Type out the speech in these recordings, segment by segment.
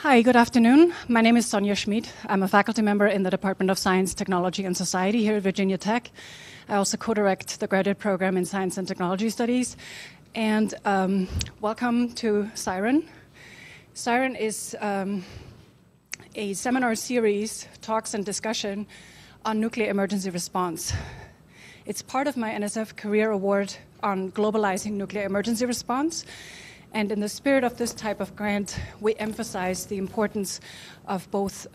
Hi, good afternoon. My name is Sonja Schmid. I'm a faculty member in the Department of Science, Technology, and Society here at Virginia Tech. I also co-direct the graduate program in Science and Technology Studies. And welcome to SIREN. SIREN is a seminar series, talks and discussion on nuclear emergency response. It's part of my NSF Career Award on globalizing nuclear emergency response. And in the spirit of this type of grant, we emphasize the importance of both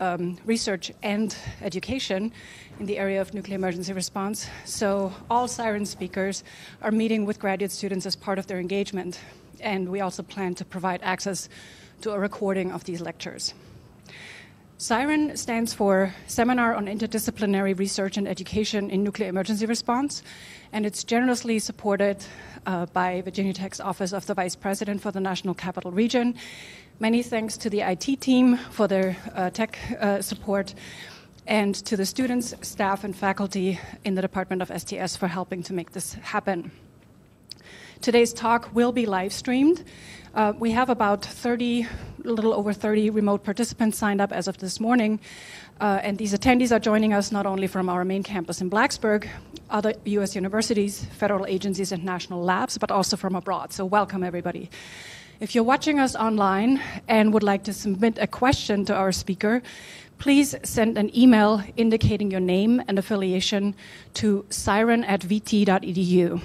research and education in the area of nuclear emergency response. So all SIREN speakers are meeting with graduate students as part of their engagement. And we also plan to provide access to a recording of these lectures. SIREN stands for Seminar on Interdisciplinary Research and Education in Nuclear Emergency Response, and it's generously supported by Virginia Tech's Office of the Vice President for the National Capital Region. Many thanks to the IT team for their tech support, and to the students, staff, and faculty in the Department of STS for helping to make this happen. Today's talk will be live streamed. We have about 30, a little over 30 remote participants signed up as of this morning. And these attendees are joining us not only from our main campus in Blacksburg, other U.S. universities, federal agencies, and national labs, but also from abroad. So welcome, everybody. If you're watching us online and would like to submit a question to our speaker, please send an email indicating your name and affiliation to siren@vt.edu.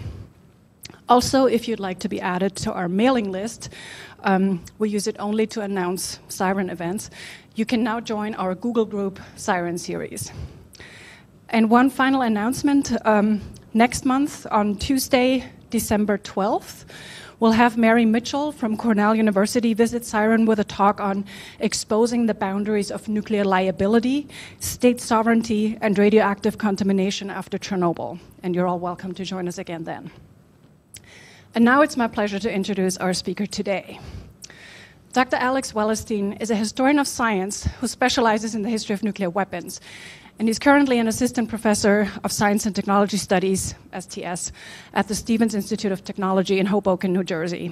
Also, if you'd like to be added to our mailing list, we use it only to announce SIREN events. You can now join our Google group SIREN series. And one final announcement, next month on Tuesday, December 12th, we'll have Mary Mitchell from Cornell University visit SIREN with a talk on exposing the boundaries of nuclear liability, state sovereignty, and radioactive contamination after Chernobyl. And you're all welcome to join us again then. And now it's my pleasure to introduce our speaker today. Dr. Alex Wellerstein is a historian of science who specializes in the history of nuclear weapons. And he's currently an assistant professor of Science and Technology Studies, STS, at the Stevens Institute of Technology in Hoboken, New Jersey.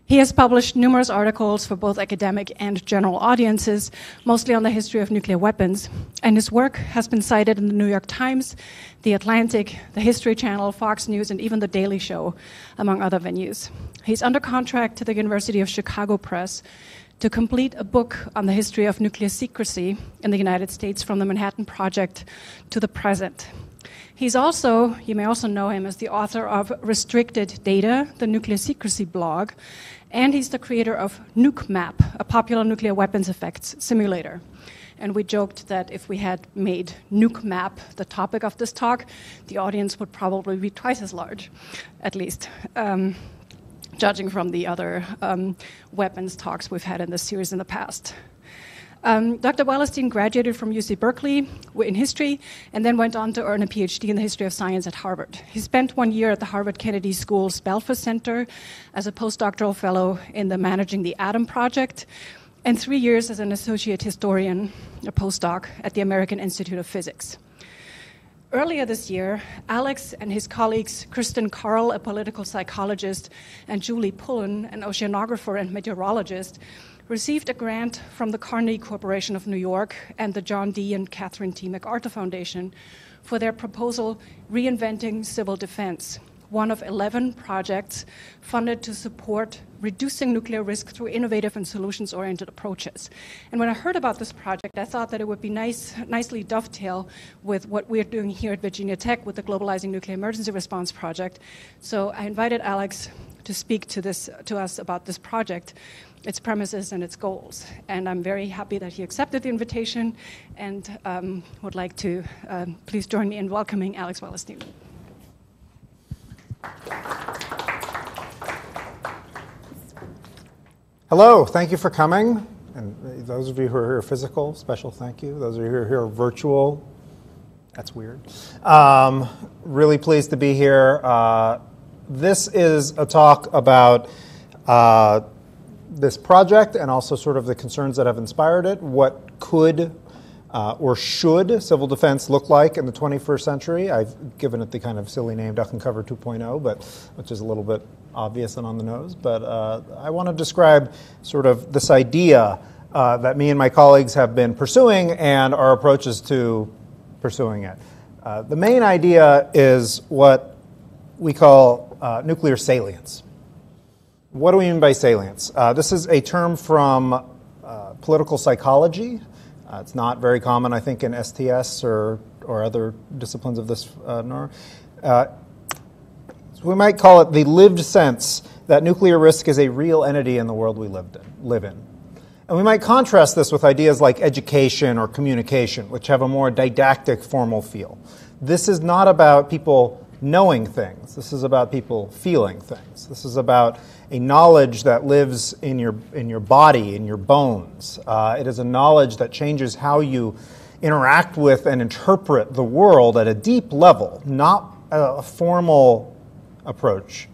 He has published numerous articles for both academic and general audiences, mostly on the history of nuclear weapons, and his work has been cited in the New York Times, The Atlantic, the History Channel, Fox News, and even The Daily Show, among other venues. He's under contract to the University of Chicago Press to complete a book on the history of nuclear secrecy in the United States from the Manhattan Project to the present. He's also, you may also know him as the author of Restricted Data, the Nuclear Secrecy blog, and he's the creator of NukeMap, a popular nuclear weapons effects simulator. And we joked that if we had made NukeMap the topic of this talk, the audience would probably be twice as large, at least, judging from the other weapons talks we've had in this series in the past. Dr. Wellerstein graduated from UC Berkeley in history and then went on to earn a PhD in the history of science at Harvard. He spent 1 year at the Harvard Kennedy School's Belfer Center as a postdoctoral fellow in the Managing the Atom Project, and 3 years as an associate historian, a postdoc, at the American Institute of Physics. Earlier this year, Alex and his colleagues, Kristen Carl, a political psychologist, and Julie Pullen, an oceanographer and meteorologist, received a grant from the Carnegie Corporation of New York and the John D. and Catherine T. MacArthur Foundation for their proposal, Reinventing Civil Defense, one of 11 projects funded to support reducing nuclear risk through innovative and solutions-oriented approaches. And when I heard about this project, I thought that it would be nicely dovetail with what we're doing here at Virginia Tech with the Globalizing Nuclear Emergency Response Project. So I invited Alex to speak to us about this project, its premises and its goals. And I'm very happy that he accepted the invitation and would like to please join me in welcoming Alex Wellerstein. Hello, thank you for coming. And those of you who are here physical, special thank you. Those of you who are here virtual, that's weird. Really pleased to be here. This is a talk about this project and also sort of the concerns that have inspired it. What could or should civil defense look like in the 21st century? I've given it the kind of silly name Duck and Cover 2.0, but which is a little bit obvious and on the nose. But I want to describe sort of this idea that me and my colleagues have been pursuing and our approaches to pursuing it. The main idea is what we call nuclear salience. What do we mean by salience? This is a term from political psychology. It's not very common, I think, in STS or other disciplines of this norm. So we might call it the lived sense that nuclear risk is a real entity in the world we live in. And we might contrast this with ideas like education or communication, which have a more didactic, formal feel. This is not about people knowing things. This is about people feeling things. This is about a knowledge that lives in your body, in your bones. It is a knowledge that changes how you interact with and interpret the world at a deep level, not a formal approach.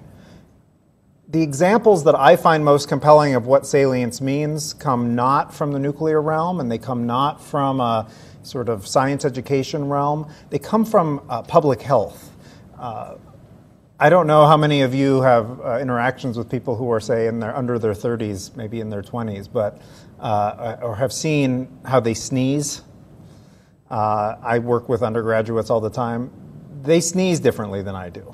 The examples that I find most compelling of what salience means come not from the nuclear realm, and they come not from a sort of science education realm. They come from public health. I don't know how many of you have interactions with people who are, say, under their 30s, maybe in their 20s, but or have seen how they sneeze. I work with undergraduates all the time. They sneeze differently than I do.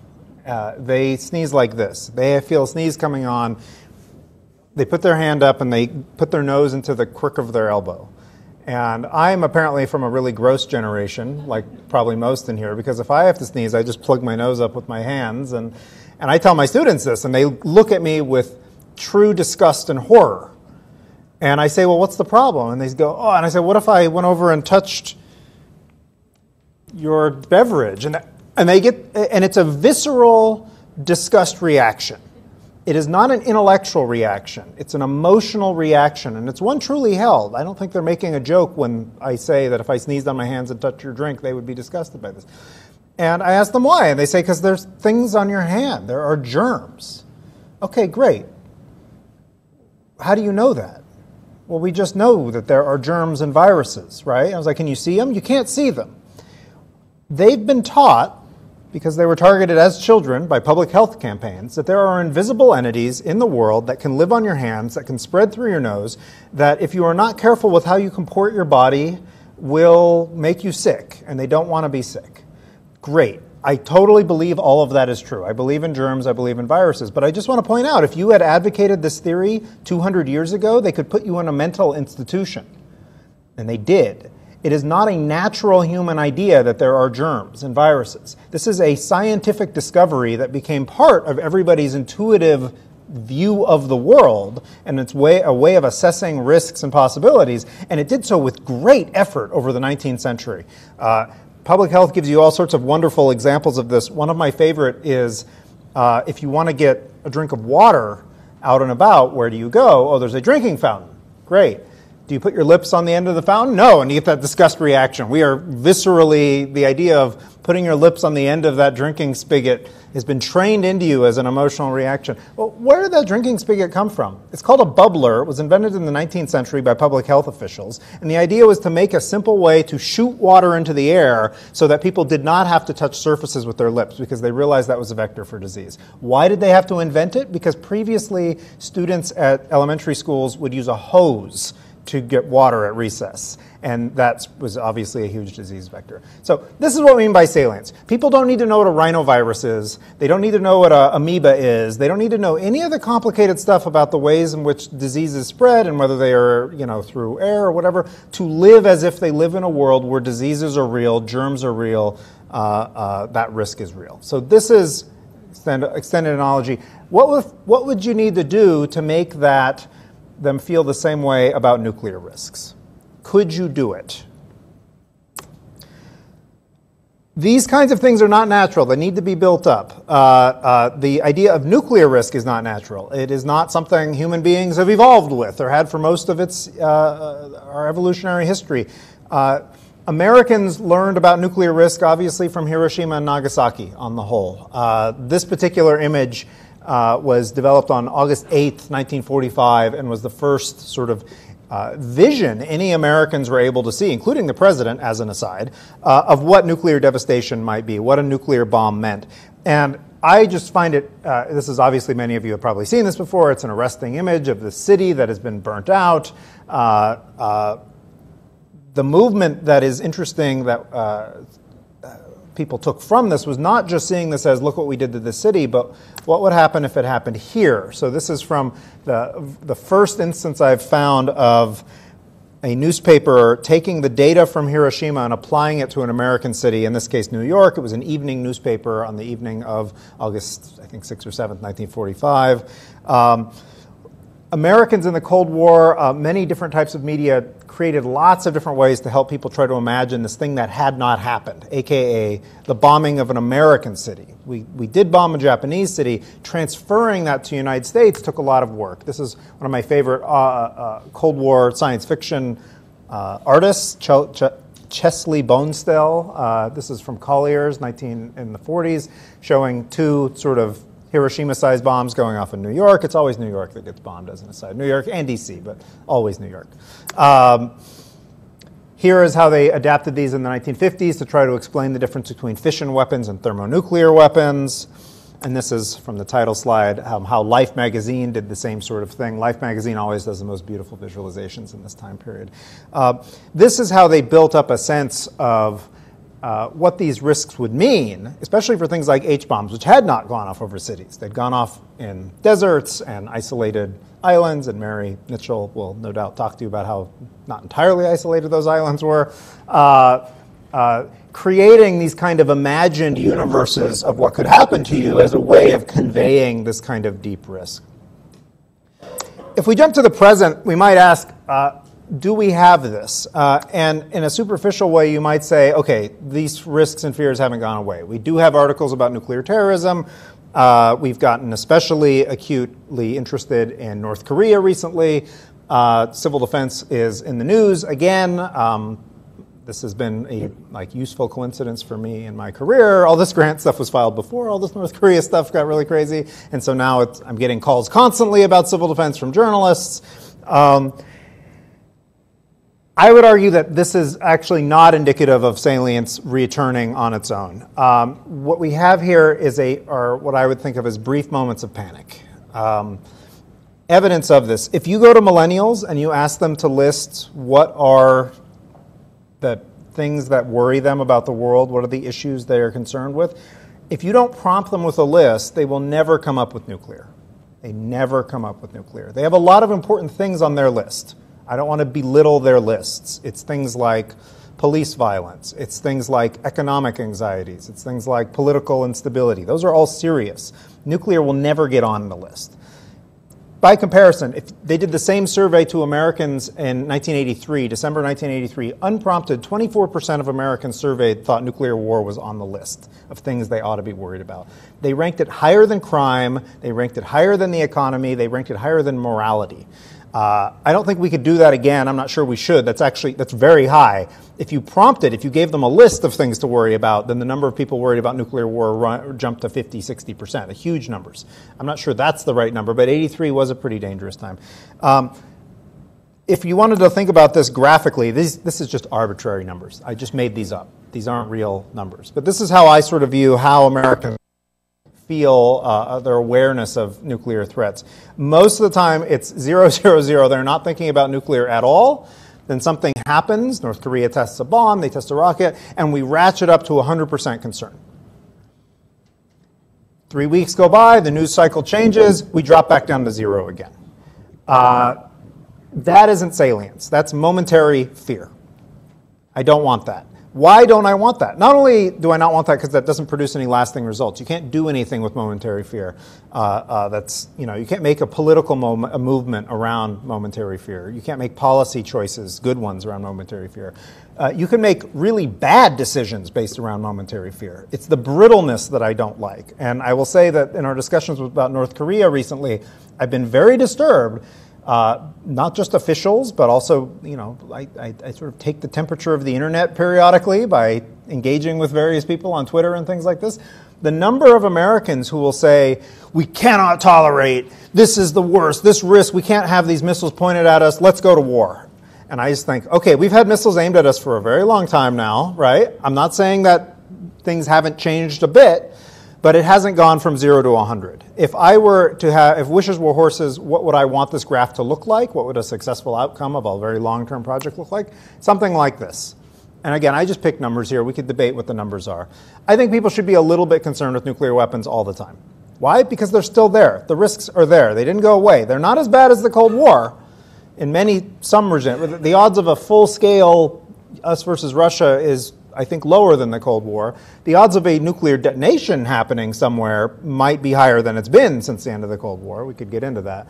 They sneeze like this. They feel a sneeze coming on. They put their hand up and they put their nose into the crook of their elbow. And I'm apparently from a really gross generation, like probably most in here, because if I have to sneeze, I just plug my nose up with my hands. And I tell my students this, and they look at me with true disgust and horror. And I say, well, what's the problem? And they go, oh, and I say, what if I went over and touched your beverage? And it's a visceral disgust reaction. It is not an intellectual reaction. It's an emotional reaction, and it's one truly held. I don't think they're making a joke when I say that if I sneezed on my hands and touched your drink, they would be disgusted by this. And I ask them why, and they say, because there's things on your hand. There are germs. Okay, great. How do you know that? Well, we just know that there are germs and viruses, right? I was like, can you see them? You can't see them. They've been taught, because they were targeted as children by public health campaigns, that there are invisible entities in the world that can live on your hands, that can spread through your nose, that if you are not careful with how you comport your body, will make you sick, and they don't want to be sick. Great. I totally believe all of that is true. I believe in germs, I believe in viruses, but I just want to point out, if you had advocated this theory 200 years ago, they could put you in a mental institution, and they did. It is not a natural human idea that there are germs and viruses. This is a scientific discovery that became part of everybody's intuitive view of the world, and it's a way of assessing risks and possibilities, and it did so with great effort over the 19th century. Public health gives you all sorts of wonderful examples of this. One of my favorite is if you want to get a drink of water out and about, where do you go? Oh, there's a drinking fountain. Great. Do you put your lips on the end of the fountain? No, and you get that disgust reaction. We are viscerally, the idea of putting your lips on the end of that drinking spigot has been trained into you as an emotional reaction. Well, where did that drinking spigot come from? It's called a bubbler. It was invented in the 19th century by public health officials, and the idea was to make a simple way to shoot water into the air so that people did not have to touch surfaces with their lips, because they realized that was a vector for disease. Why did they have to invent it? Because previously students at elementary schools would use a hose to get water at recess. And that was obviously a huge disease vector. So this is what we mean by salience. People don't need to know what a rhinovirus is. They don't need to know what an amoeba is. They don't need to know any of the complicated stuff about the ways in which diseases spread and whether they are, through air or whatever, to live as if they live in a world where diseases are real, germs are real, that risk is real. So this is extended analogy. What would you need to do to make them feel the same way about nuclear risks? Could you do it? These kinds of things are not natural. They need to be built up. The idea of nuclear risk is not natural. It is not something human beings have evolved with or had for most of our evolutionary history. Americans learned about nuclear risk, obviously, from Hiroshima and Nagasaki on the whole. This particular image was developed on August 8th, 1945, and was the first sort of vision any Americans were able to see, including the president, as an aside, of what nuclear devastation might be, what a nuclear bomb meant. And I just find it, this is obviously, many of you have probably seen this before, it's an arresting image of the city that has been burnt out. The movement that is interesting that people took from this was not just seeing this as, look what we did to the city, but what would happen if it happened here? So this is from the first instance I've found of a newspaper taking the data from Hiroshima and applying it to an American city, in this case New York. It was an evening newspaper on the evening of August, I think, 6th or 7th, 1945. Americans in the Cold War, many different types of media created lots of different ways to help people try to imagine this thing that had not happened, aka the bombing of an American city. We did bomb a Japanese city. Transferring that to the United States took a lot of work. This is one of my favorite Cold War science fiction artists, Chesley Bonestell. This is from Collier's, in the 40s, showing two sort of Hiroshima-sized bombs going off in New York. It's always New York that gets bombed, as an aside. New York and D.C., but always New York. Here is how they adapted these in the 1950s to try to explain the difference between fission weapons and thermonuclear weapons. And this is from the title slide, how Life magazine did the same sort of thing. Life magazine always does the most beautiful visualizations in this time period. This is how they built up a sense of what these risks would mean, especially for things like H-bombs, which had not gone off over cities. They'd gone off in deserts and isolated islands, and Mary Mitchell will no doubt talk to you about how not entirely isolated those islands were, creating these kind of imagined universes of what could happen to you as a way of conveying this kind of deep risk. If we jump to the present, we might ask, do we have this? And in a superficial way, you might say, okay, these risks and fears haven't gone away. We do have articles about nuclear terrorism. We've gotten especially acutely interested in North Korea recently. Civil defense is in the news again. This has been a useful coincidence for me in my career. All this grant stuff was filed before all this North Korea stuff got really crazy. And so now I'm getting calls constantly about civil defense from journalists. I would argue that this is actually not indicative of salience returning on its own. What we have here are what I would think of as brief moments of panic. Evidence of this. If you go to millennials and you ask them to list what are the things that worry them about the world, what are the issues they are concerned with, if you don't prompt them with a list, they will never come up with nuclear. They never come up with nuclear. They have a lot of important things on their list. I don't want to belittle their lists. It's things like police violence. It's things like economic anxieties. It's things like political instability. Those are all serious. Nuclear will never get on the list. By comparison, if they did the same survey to Americans in 1983, December 1983, unprompted, 24% of Americans surveyed thought nuclear war was on the list of things they ought to be worried about. They ranked it higher than crime. They ranked it higher than the economy. They ranked it higher than morality. I don't think we could do that again. I'm not sure we should. That's very high. If you prompted, if you gave them a list of things to worry about, then the number of people worried about nuclear war jumped to 50, 60%, huge numbers. I'm not sure that's the right number, but 83 was a pretty dangerous time. If you wanted to think about this graphically, this is just arbitrary numbers. I just made these up. These aren't real numbers. But this is how I sort of view how Americans feel their awareness of nuclear threats. Most of the time, it's 0, 0, 0. They're not thinking about nuclear at all. Then something happens. North Korea tests a bomb. They test a rocket. And we ratchet up to 100% concern. 3 weeks go by. The news cycle changes. We drop back down to 0 again. That isn't salience. That's momentary fear. I don't want that. Why don't I want that? Not only do I not want that because that doesn't produce any lasting results. You can't do anything with momentary fear. You can't make a political movement around momentary fear. You can't make policy choices, good ones, around momentary fear. You can make really bad decisions based around momentary fear. It's the brittleness that I don't like. And I will say that in our discussions about North Korea recently, I've been very disturbed. Not just officials, but also, I sort of take the temperature of the internet periodically by engaging with various people on Twitter and things like this. The number of Americans who will say, we cannot tolerate, this is the worst, this risk, we can't have these missiles pointed at us, let's go to war. And I just think, okay, we've had missiles aimed at us for a very long time now, right? I'm not saying that things haven't changed a bit, but it hasn't gone from 0 to 100. If wishes were horses, what would I want this graph to look like? What would a successful outcome of a very long-term project look like? Something like this. And again, I just picked numbers here. We could debate what the numbers are. I think people should be a little bit concerned with nuclear weapons all the time. Why? Because they're still there. The risks are there. They didn't go away. They're not as bad as the Cold War. In some regimes, the odds of a full-scale us versus Russia is, I think, lower than the Cold War. The odds of a nuclear detonation happening somewhere might be higher than it's been since the end of the Cold War. We could get into that.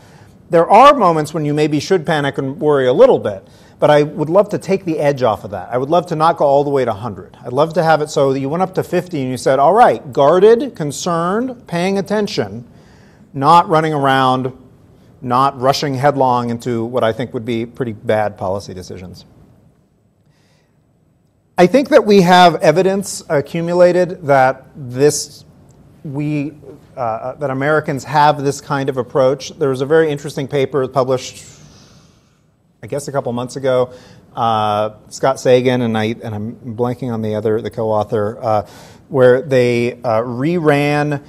There are moments when you maybe should panic and worry a little bit, but I would love to take the edge off of that. I would love to not go all the way to 100. I'd love to have it so that you went up to 50 and you said, all right, guarded, concerned, paying attention, not running around, not rushing headlong into what I think would be pretty bad policy decisions. I think that we have evidence accumulated that that Americans have this kind of approach. There was a very interesting paper published, I guess, a couple months ago. Scott Sagan and I'm blanking on the co-author, where they reran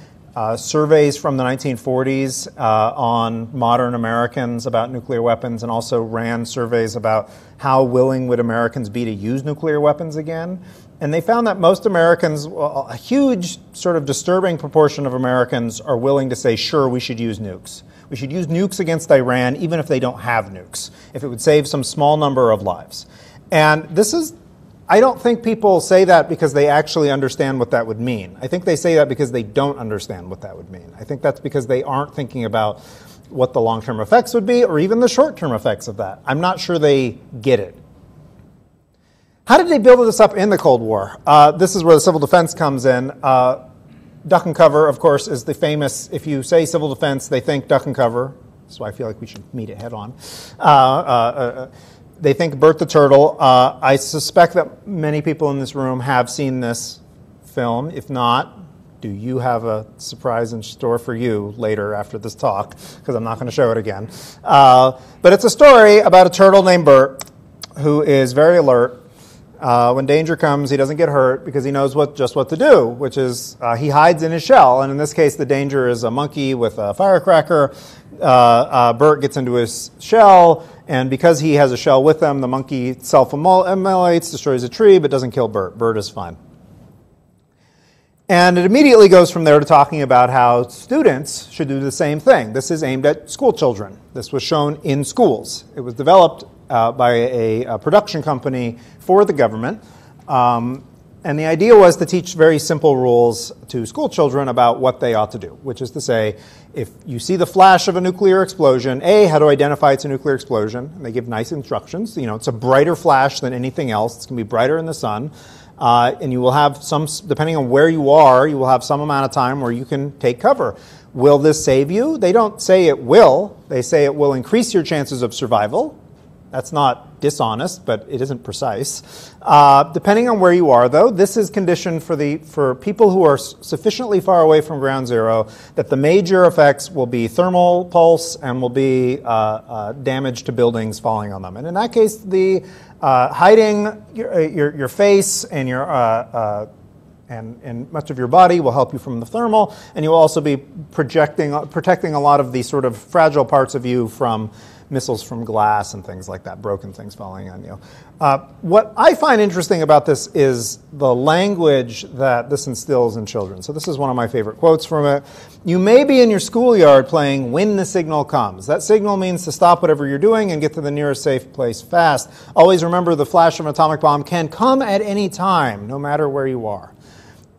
surveys from the 1940s on modern Americans about nuclear weapons, and also ran surveys about how willing would Americans be to use nuclear weapons again. And they found that most Americans, a huge sort of disturbing proportion of Americans, are willing to say, sure, we should use nukes. We should use nukes against Iran, even if they don't have nukes, if it would save some small number of lives. And I don't think people say that because they actually understand what that would mean. I think they say that because they don't understand what that would mean. I think that's because they aren't thinking about what the long-term effects would be, or even the short-term effects of that. I'm not sure they get it. How did they build this up in the Cold War? This is where the civil defense comes in. Duck and cover, of course, is the famous, if you say civil defense, they think duck and cover. So I feel like we should meet it head on. They think Bert the Turtle. I suspect that many people in this room have seen this film. If not, do you have a surprise in store for you later after this talk? Because I'm not going to show it again. But it's a story about a turtle named Bert who is very alert. When danger comes, he doesn't get hurt because he knows just what to do, which is he hides in his shell. And in this case, the danger is a monkey with a firecracker. Bert gets into his shell, and because he has a shell with him, the monkey self-immolates, destroys a tree, but doesn't kill Bert. Bert is fine. And it immediately goes from there to talking about how students should do the same thing. This is aimed at school children. This was shown in schools. It was developed by a production company for the government. And the idea was to teach very simple rules to school children about what they ought to do, which is to say, if you see the flash of a nuclear explosion, how to identify it's a nuclear explosion. And they give nice instructions. It's a brighter flash than anything else. It's going to be brighter in the sun. And you will have depending on where you are, you will have some amount of time where you can take cover. Will this save you? They don't say it will. They say it will increase your chances of survival. That's not dishonest, but it isn't precise. Depending on where you are, though, this is conditioned for people who are sufficiently far away from ground zero that the major effects will be thermal pulse and will be damage to buildings falling on them. And in that case, the hiding your face and and much of your body will help you from the thermal, and you will also be protecting a lot of the sort of fragile parts of you from missiles from glass and things like that, broken things falling on you. What I find interesting about this is the language that this instills in children. So this is one of my favorite quotes from it. You may be in your schoolyard playing when the signal comes. That signal means to stop whatever you're doing and get to the nearest safe place fast. Always remember the flash of an atomic bomb can come at any time, no matter where you are.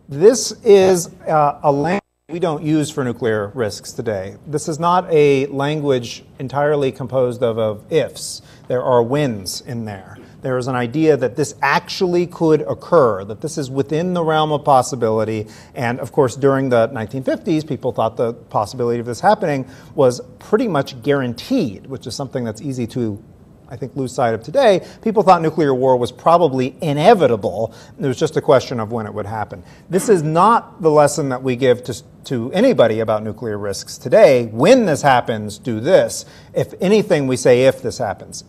This is a language we don't use for nuclear risks today. This is not a language entirely composed of ifs. There are whens in there. There is an idea that this actually could occur, that this is within the realm of possibility. And of course, during the 1950s, people thought the possibility of this happening was pretty much guaranteed, which is something that's easy to, I think, lose sight of today. People thought nuclear war was probably inevitable. It was just a question of when it would happen. This is not the lesson that we give to anybody about nuclear risks today. When this happens, do this. If anything, we say if this happens.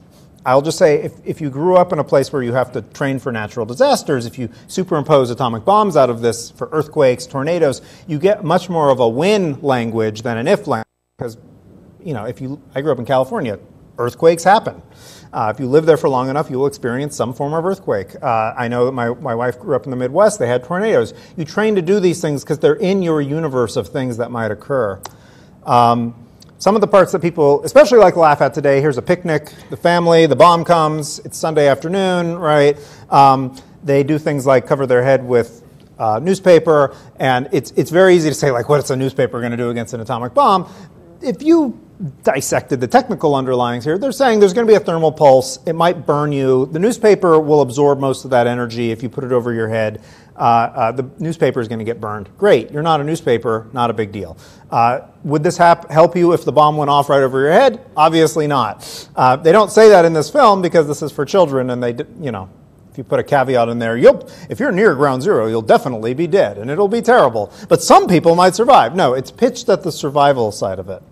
I'll just say, if you grew up in a place where you have to train for natural disasters, if you superimpose atomic bombs out of this for earthquakes, tornadoes, you get much more of a when language than an if language. Because, I grew up in California, earthquakes happen. If you live there for long enough, you will experience some form of earthquake. I know that my wife grew up in the Midwest. They had tornadoes. You train to do these things because they're in your universe of things that might occur. Some of the parts that people especially like to laugh at today, here's a picnic, the family, the bomb comes, it's Sunday afternoon, right? They do things like cover their head with newspaper, and it's very easy to say, like, what's a newspaper going to do against an atomic bomb? If you dissected the technical underlyings here, they're saying there's going to be a thermal pulse, it might burn you, the newspaper will absorb most of that energy if you put it over your head. The newspaper is going to get burned. Great, you're not a newspaper, not a big deal. Would this help you if the bomb went off right over your head? Obviously not. They don't say that in this film because this is for children, and if you put a caveat in there, if you're near ground zero, you'll definitely be dead, and it'll be terrible. But some people might survive. No, it's pitched at the survival side of it.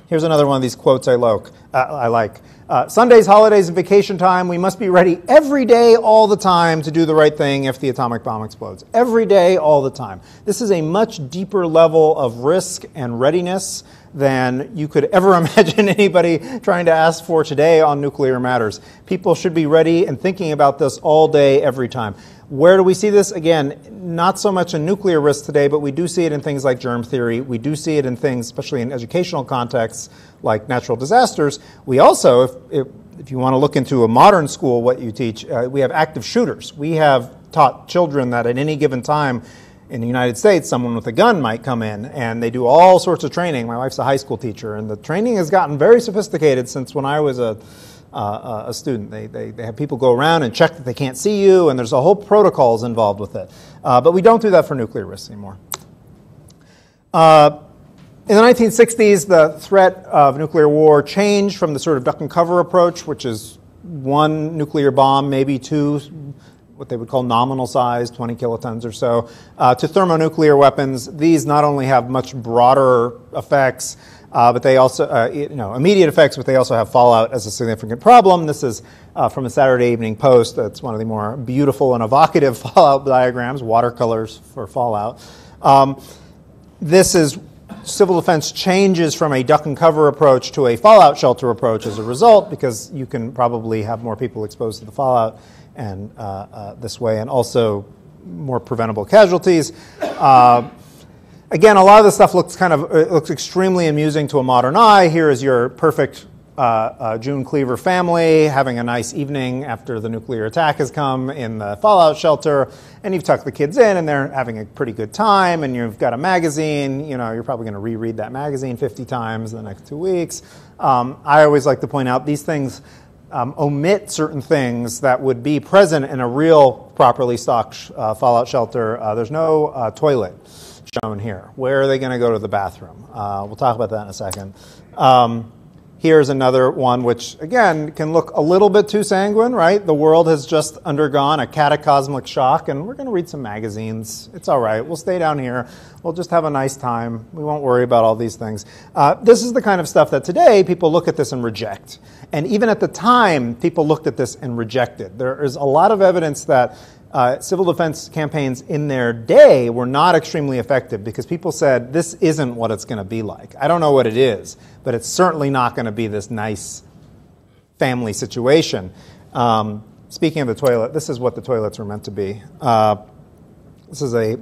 Here's another one of these quotes I like. Sundays, holidays, and vacation time, we must be ready every day, all the time, to do the right thing if the atomic bomb explodes. Every day, all the time. This is a much deeper level of risk and readiness than you could ever imagine anybody trying to ask for today on nuclear matters. People should be ready and thinking about this all day, every time. Where do we see this? Again, not so much in nuclear risk today, but we do see it in things like germ theory. We do see it in things, especially in educational contexts, like natural disasters. We also, if you want to look into a modern school, what you teach, we have active shooters. We have taught children that at any given time in the United States, someone with a gun might come in, and they do all sorts of training. My wife's a high school teacher, and the training has gotten very sophisticated since when I was a student. They have people go around and check that they can't see you, and there's a whole protocols involved with it. But we don't do that for nuclear risks anymore. In the 1960s, the threat of nuclear war changed from the sort of duck and cover approach, which is one nuclear bomb, maybe two, what they would call nominal size, 20 kilotons or so, to thermonuclear weapons. These not only have much broader effects, but they also, immediate effects, but they also have fallout as a significant problem. This is from the Saturday Evening Post. That's one of the more beautiful and evocative fallout diagrams, watercolors for fallout. This is civil defense changes from a duck and cover approach to a fallout shelter approach as a result, because you can probably have more people exposed to the fallout and this way, and also more preventable casualties. Again, a lot of this stuff looks extremely amusing to a modern eye. Here is your perfect June Cleaver family having a nice evening after the nuclear attack has come in the fallout shelter, and you've tucked the kids in, and they're having a pretty good time, and you've got a magazine. You're probably going to reread that magazine 50 times in the next 2 weeks. I always like to point out these things omit certain things that would be present in a real properly stocked fallout shelter. There's no toilet shown here. Where are they going to go to the bathroom? We'll talk about that in a second. Here's another one which, again, can look a little bit too sanguine, right? The world has just undergone a cataclysmic shock, and we're going to read some magazines. It's all right. We'll stay down here. We'll just have a nice time. We won't worry about all these things. This is the kind of stuff that today people look at this and reject. And even at the time, people looked at this and rejected. There is a lot of evidence that civil defense campaigns in their day were not extremely effective because people said, this isn't what it's going to be like. I don't know what it is, but it's certainly not going to be this nice family situation. Speaking of the toilet, this is what the toilets were meant to be. This is a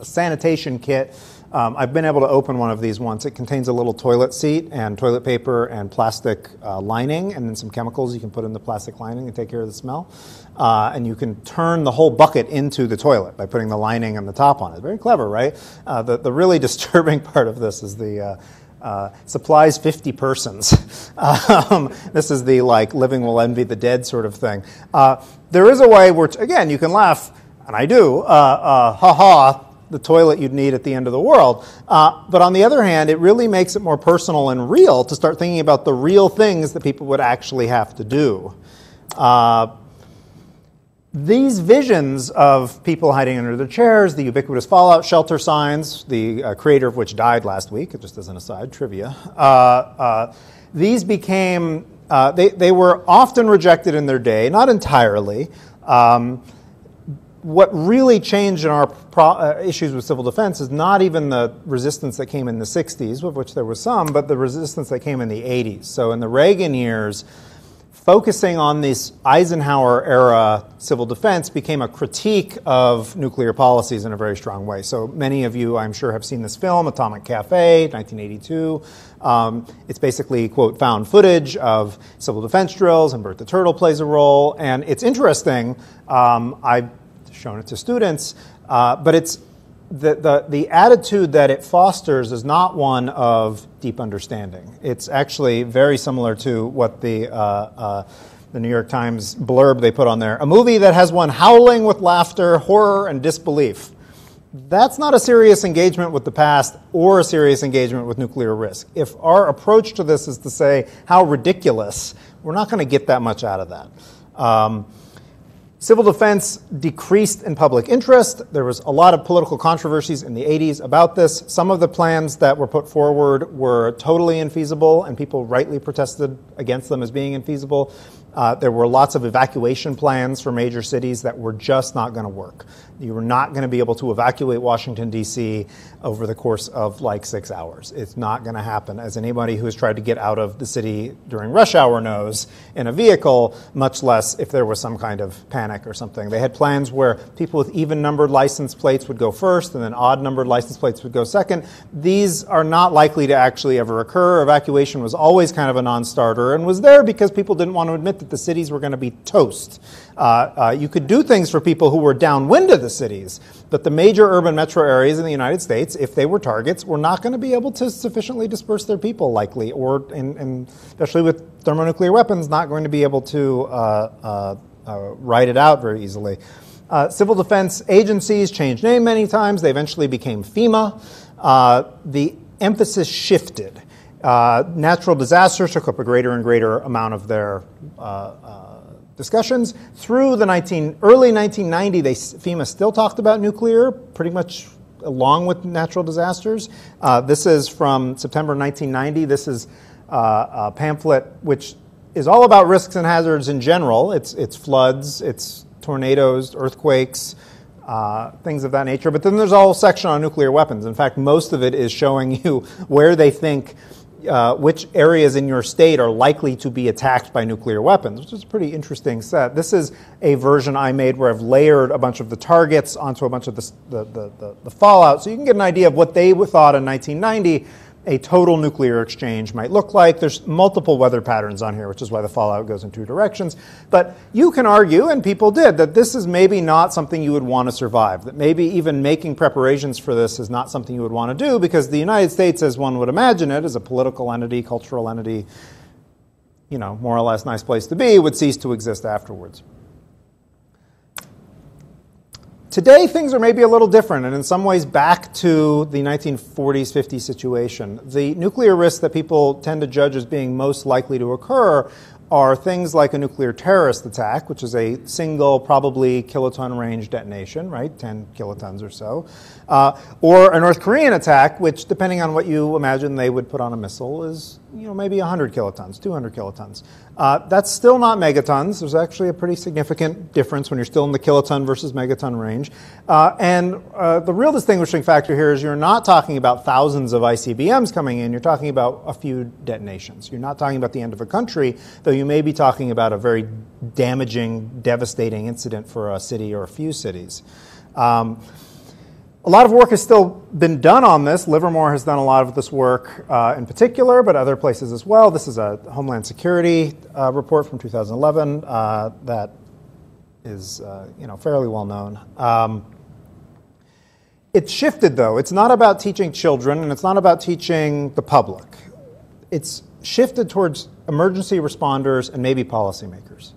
sanitation kit. I've been able to open one of these once. It contains a little toilet seat and toilet paper and plastic lining, and then some chemicals you can put in the plastic lining to take care of the smell. And you can turn the whole bucket into the toilet by putting the lining and the top on it. Very clever, right? The really disturbing part of this is the supplies 50 persons. This is the living will envy the dead sort of thing. There is a way where, again, you can laugh, and I do, ha-ha, the toilet you'd need at the end of the world. But on the other hand, it really makes it more personal and real to start thinking about the real things that people would actually have to do. These visions of people hiding under their chairs, the ubiquitous fallout shelter signs, the creator of which died last week, just as an aside, trivia, these became They were often rejected in their day, not entirely. What really changed in our issues with civil defense is not even the resistance that came in the 60s, of which there was some, but the resistance that came in the 80s. So in the Reagan years, focusing on this Eisenhower-era civil defense became a critique of nuclear policies in a very strong way. So many of you, I'm sure, have seen this film, Atomic Cafe, 1982. It's basically, quote, found footage of civil defense drills, and Bert the Turtle plays a role. And it's interesting. I've shown it to students, but it's the attitude that it fosters is not one of deep understanding. It's actually very similar to what the New York Times blurb they put on there. A movie that has one howling with laughter, horror, and disbelief. That's not a serious engagement with the past or a serious engagement with nuclear risk. If our approach to this is to say how ridiculous, we're not going to get that much out of that. Civil defense decreased in public interest. There was a lot of political controversies in the 80s about this. Some of the plans that were put forward were totally infeasible, and people rightly protested against them as being infeasible. There were lots of evacuation plans for major cities that were just not going to work. You were not going to be able to evacuate Washington, D.C. over the course of like 6 hours. It's not going to happen, as anybody who has tried to get out of the city during rush hour knows, in a vehicle, much less if there was some kind of panic or something. They had plans where people with even-numbered license plates would go first, and then odd-numbered license plates would go second. These are not likely to actually ever occur. Evacuation was always kind of a non-starter, and was there because people didn't want to admit that the cities were going to be toast. You could do things for people who were downwind of the cities, but the major urban metro areas in the United States, if they were targets, were not going to be able to sufficiently disperse their people, likely, or especially with thermonuclear weapons, not going to be able to write it out very easily. Civil defense agencies changed name many times. They eventually became FEMA. The emphasis shifted. Natural disasters took up a greater and greater amount of their discussions. Through the early 1990s, FEMA still talked about nuclear, pretty much along with natural disasters. This is from September 1990. This is a pamphlet which is all about risks and hazards in general. It's floods, it's tornadoes, earthquakes, things of that nature. But then there's a whole section on nuclear weapons. In fact, most of it is showing you where they think which areas in your state are likely to be attacked by nuclear weapons, which is a pretty interesting set. This is a version I made where I've layered a bunch of the targets onto a bunch of the fallout, so you can get an idea of what they thought in 1990 a total nuclear exchange might look like. There's multiple weather patterns on here, which is why the fallout goes in two directions. But you can argue, and people did, that this is maybe not something you would want to survive, that maybe even making preparations for this is not something you would want to do, because the United States, as one would imagine it, as a political entity, cultural entity, more or less nice place to be, would cease to exist afterwards. Today, things are maybe a little different, and in some ways back to the 1940s, 50s situation. The nuclear risks that people tend to judge as being most likely to occur are things like a nuclear terrorist attack, which is a single, probably kiloton range detonation, right, 10 kilotons or so, or a North Korean attack, which, depending on what you imagine they would put on a missile, is maybe 100 kilotons, 200 kilotons. That's still not megatons. There's actually a pretty significant difference when you're still in the kiloton versus megaton range. And the real distinguishing factor here is you're not talking about thousands of ICBMs coming in. You're talking about a few detonations. You're not talking about the end of a country, though you may be talking about a very damaging, devastating incident for a city or a few cities. A lot of work has still been done on this. Livermore has done a lot of this work in particular, but other places as well. This is a Homeland Security report from 2011 that is fairly well known. It's shifted, though. It's not about teaching children, and it's not about teaching the public. It's shifted towards emergency responders and maybe policymakers.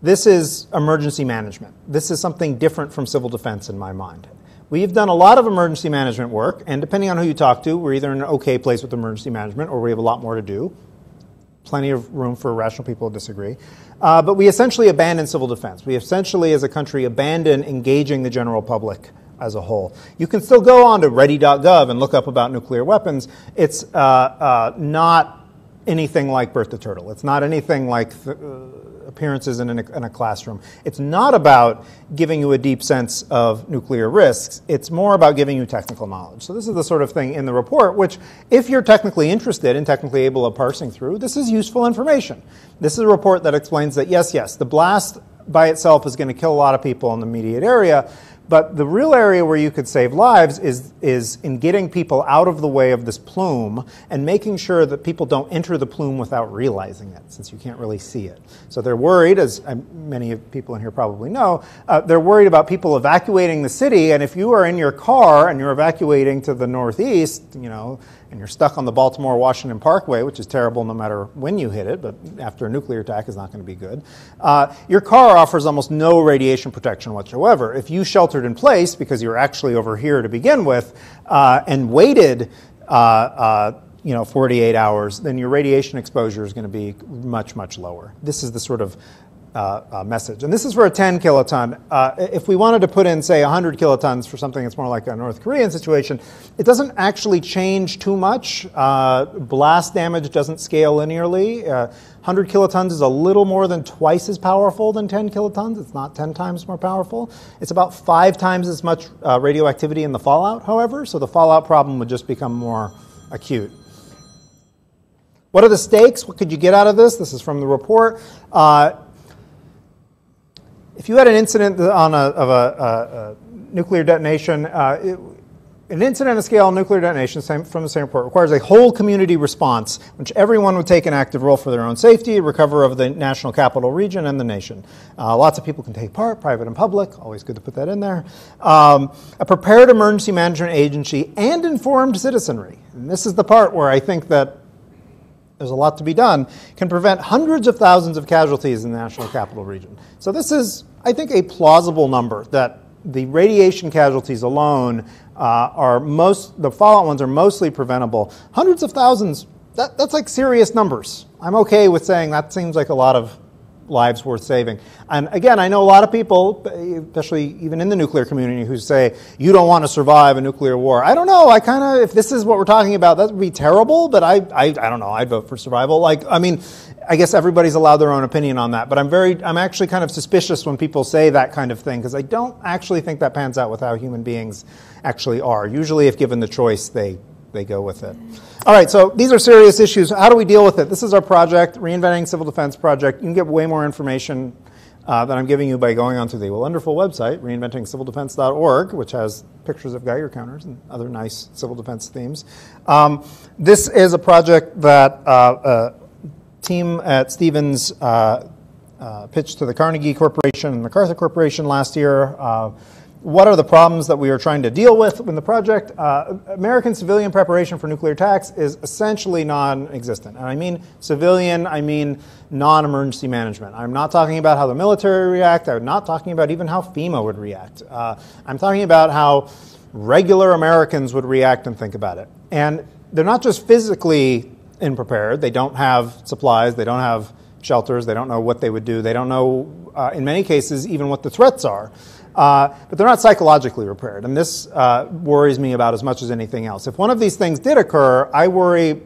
This is emergency management. This is something different from civil defense in my mind. We've done a lot of emergency management work, and depending on who you talk to, we're either in an okay place with emergency management or we have a lot more to do. Plenty of room for rational people to disagree. But we essentially abandon civil defense. We essentially, as a country, abandon engaging the general public as a whole. You can still go on to ready.gov and look up about nuclear weapons. It's not anything like Birth the Turtle. It's not anything like appearances in a classroom. It's not about giving you a deep sense of nuclear risks. It's more about giving you technical knowledge. So this is the sort of thing in the report which, if you're technically interested and technically able of parsing through, this is useful information. This is a report that explains that yes, the blast by itself is going to kill a lot of people in the immediate area, but the real area where you could save lives is in getting people out of the way of this plume and making sure that people don't enter the plume without realizing it, since you can't really see it. So they're worried, as many people in here probably know, they're worried about people evacuating the city, and if you are in your car and you're evacuating to the northeast, and you're stuck on the Baltimore-Washington Parkway, which is terrible no matter when you hit it, but after a nuclear attack is not going to be good. Your car offers almost no radiation protection whatsoever. If you sheltered in place because you're actually over here to begin with and waited 48 hours, then your radiation exposure is going to be much, much lower. This is the sort of message. And this is for a 10 kiloton. If we wanted to put in, say, 100 kilotons for something that's more like a North Korean situation, it doesn't actually change too much. Blast damage doesn't scale linearly. 100 kilotons is a little more than twice as powerful than 10 kilotons. It's not 10 times more powerful. It's about 5 times as much radioactivity in the fallout, however, so the fallout problem would just become more acute. What are the stakes? What could you get out of this? This is from the report. If you had an incident of a nuclear detonation, an incident of scale nuclear detonation from the same report requires a whole community response, which everyone would take an active role for their own safety, recover of the national capital region and the nation. Lots of people can take part, private and public, always good to put that in there. A prepared emergency management agency and informed citizenry. And this is the part where I think that there's a lot to be done, can prevent hundreds of thousands of casualties in the national capital region. So this is, I think, a plausible number that the radiation casualties alone the fallout ones are mostly preventable. Hundreds of thousands, that's like serious numbers. I'm okay with saying that seems like a lot of lives worth saving. And again, I know a lot of people, especially even in the nuclear community, who say, you don't want to survive a nuclear war. I don't know. If this is what we're talking about, that would be terrible, but I don't know. I'd vote for survival. I guess everybody's allowed their own opinion on that, but I'm actually kind of suspicious when people say that kind of thing, because I don't actually think that pans out with how human beings actually are. Usually, if given the choice, they go with it. All right, so these are serious issues. How do we deal with it? This is our project, Reinventing Civil Defense Project. You can get way more information that I'm giving you by going onto the wonderful website, reinventingcivildefense.org, which has pictures of Geiger counters and other nice civil defense themes. This is a project that team at Stevens pitched to the Carnegie Corporation and MacArthur Corporation last year. What are the problems that we are trying to deal with in the project? American civilian preparation for nuclear attacks is essentially non-existent. And I mean civilian, I mean non-emergency management. I'm not talking about how the military react. I'm not talking about even how FEMA would react. I'm talking about how regular Americans would react and think about it. And they're not just physically unprepared. They don't have supplies. They don't have shelters. They don't know what they would do. They don't know, in many cases, even what the threats are. But they're not psychologically prepared. And this worries me about as much as anything else. If one of these things did occur, I worry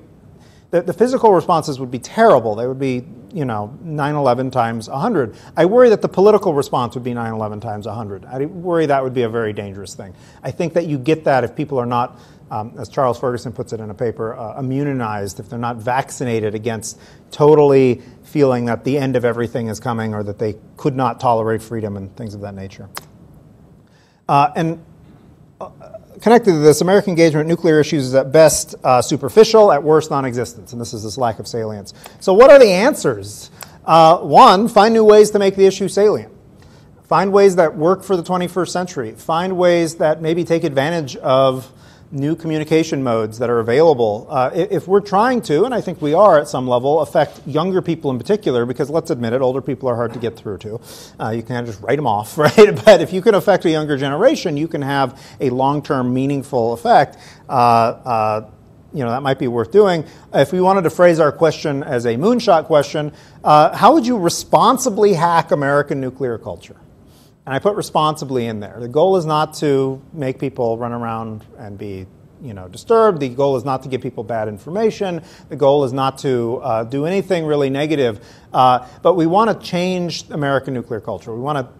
that the physical responses would be terrible. They would be, 9/11 times 100. I worry that the political response would be 9/11 times 100. I worry that would be a very dangerous thing. I think that you get that if people are not, as Charles Ferguson puts it in a paper, immunized, if they're not vaccinated against totally feeling that the end of everything is coming or that they could not tolerate freedom and things of that nature. Connected to this, American engagement in nuclear issues is at best superficial, at worst non-existent, and this is this lack of salience. So what are the answers? One, find new ways to make the issue salient. Find ways that work for the 21st century. Find ways that maybe take advantage of new communication modes that are available. If we're trying to, and I think we are at some level, affect younger people in particular, because let's admit it, older people are hard to get through to. You can't just write them off, right? But if you can affect a younger generation, you can have a long-term meaningful effect. That might be worth doing. If we wanted to phrase our question as a moonshot question, how would you responsibly hack American nuclear culture? And I put responsibly in there. The goal is not to make people run around and be, disturbed. The goal is not to give people bad information. The goal is not to do anything really negative. But we want to change American nuclear culture. We want to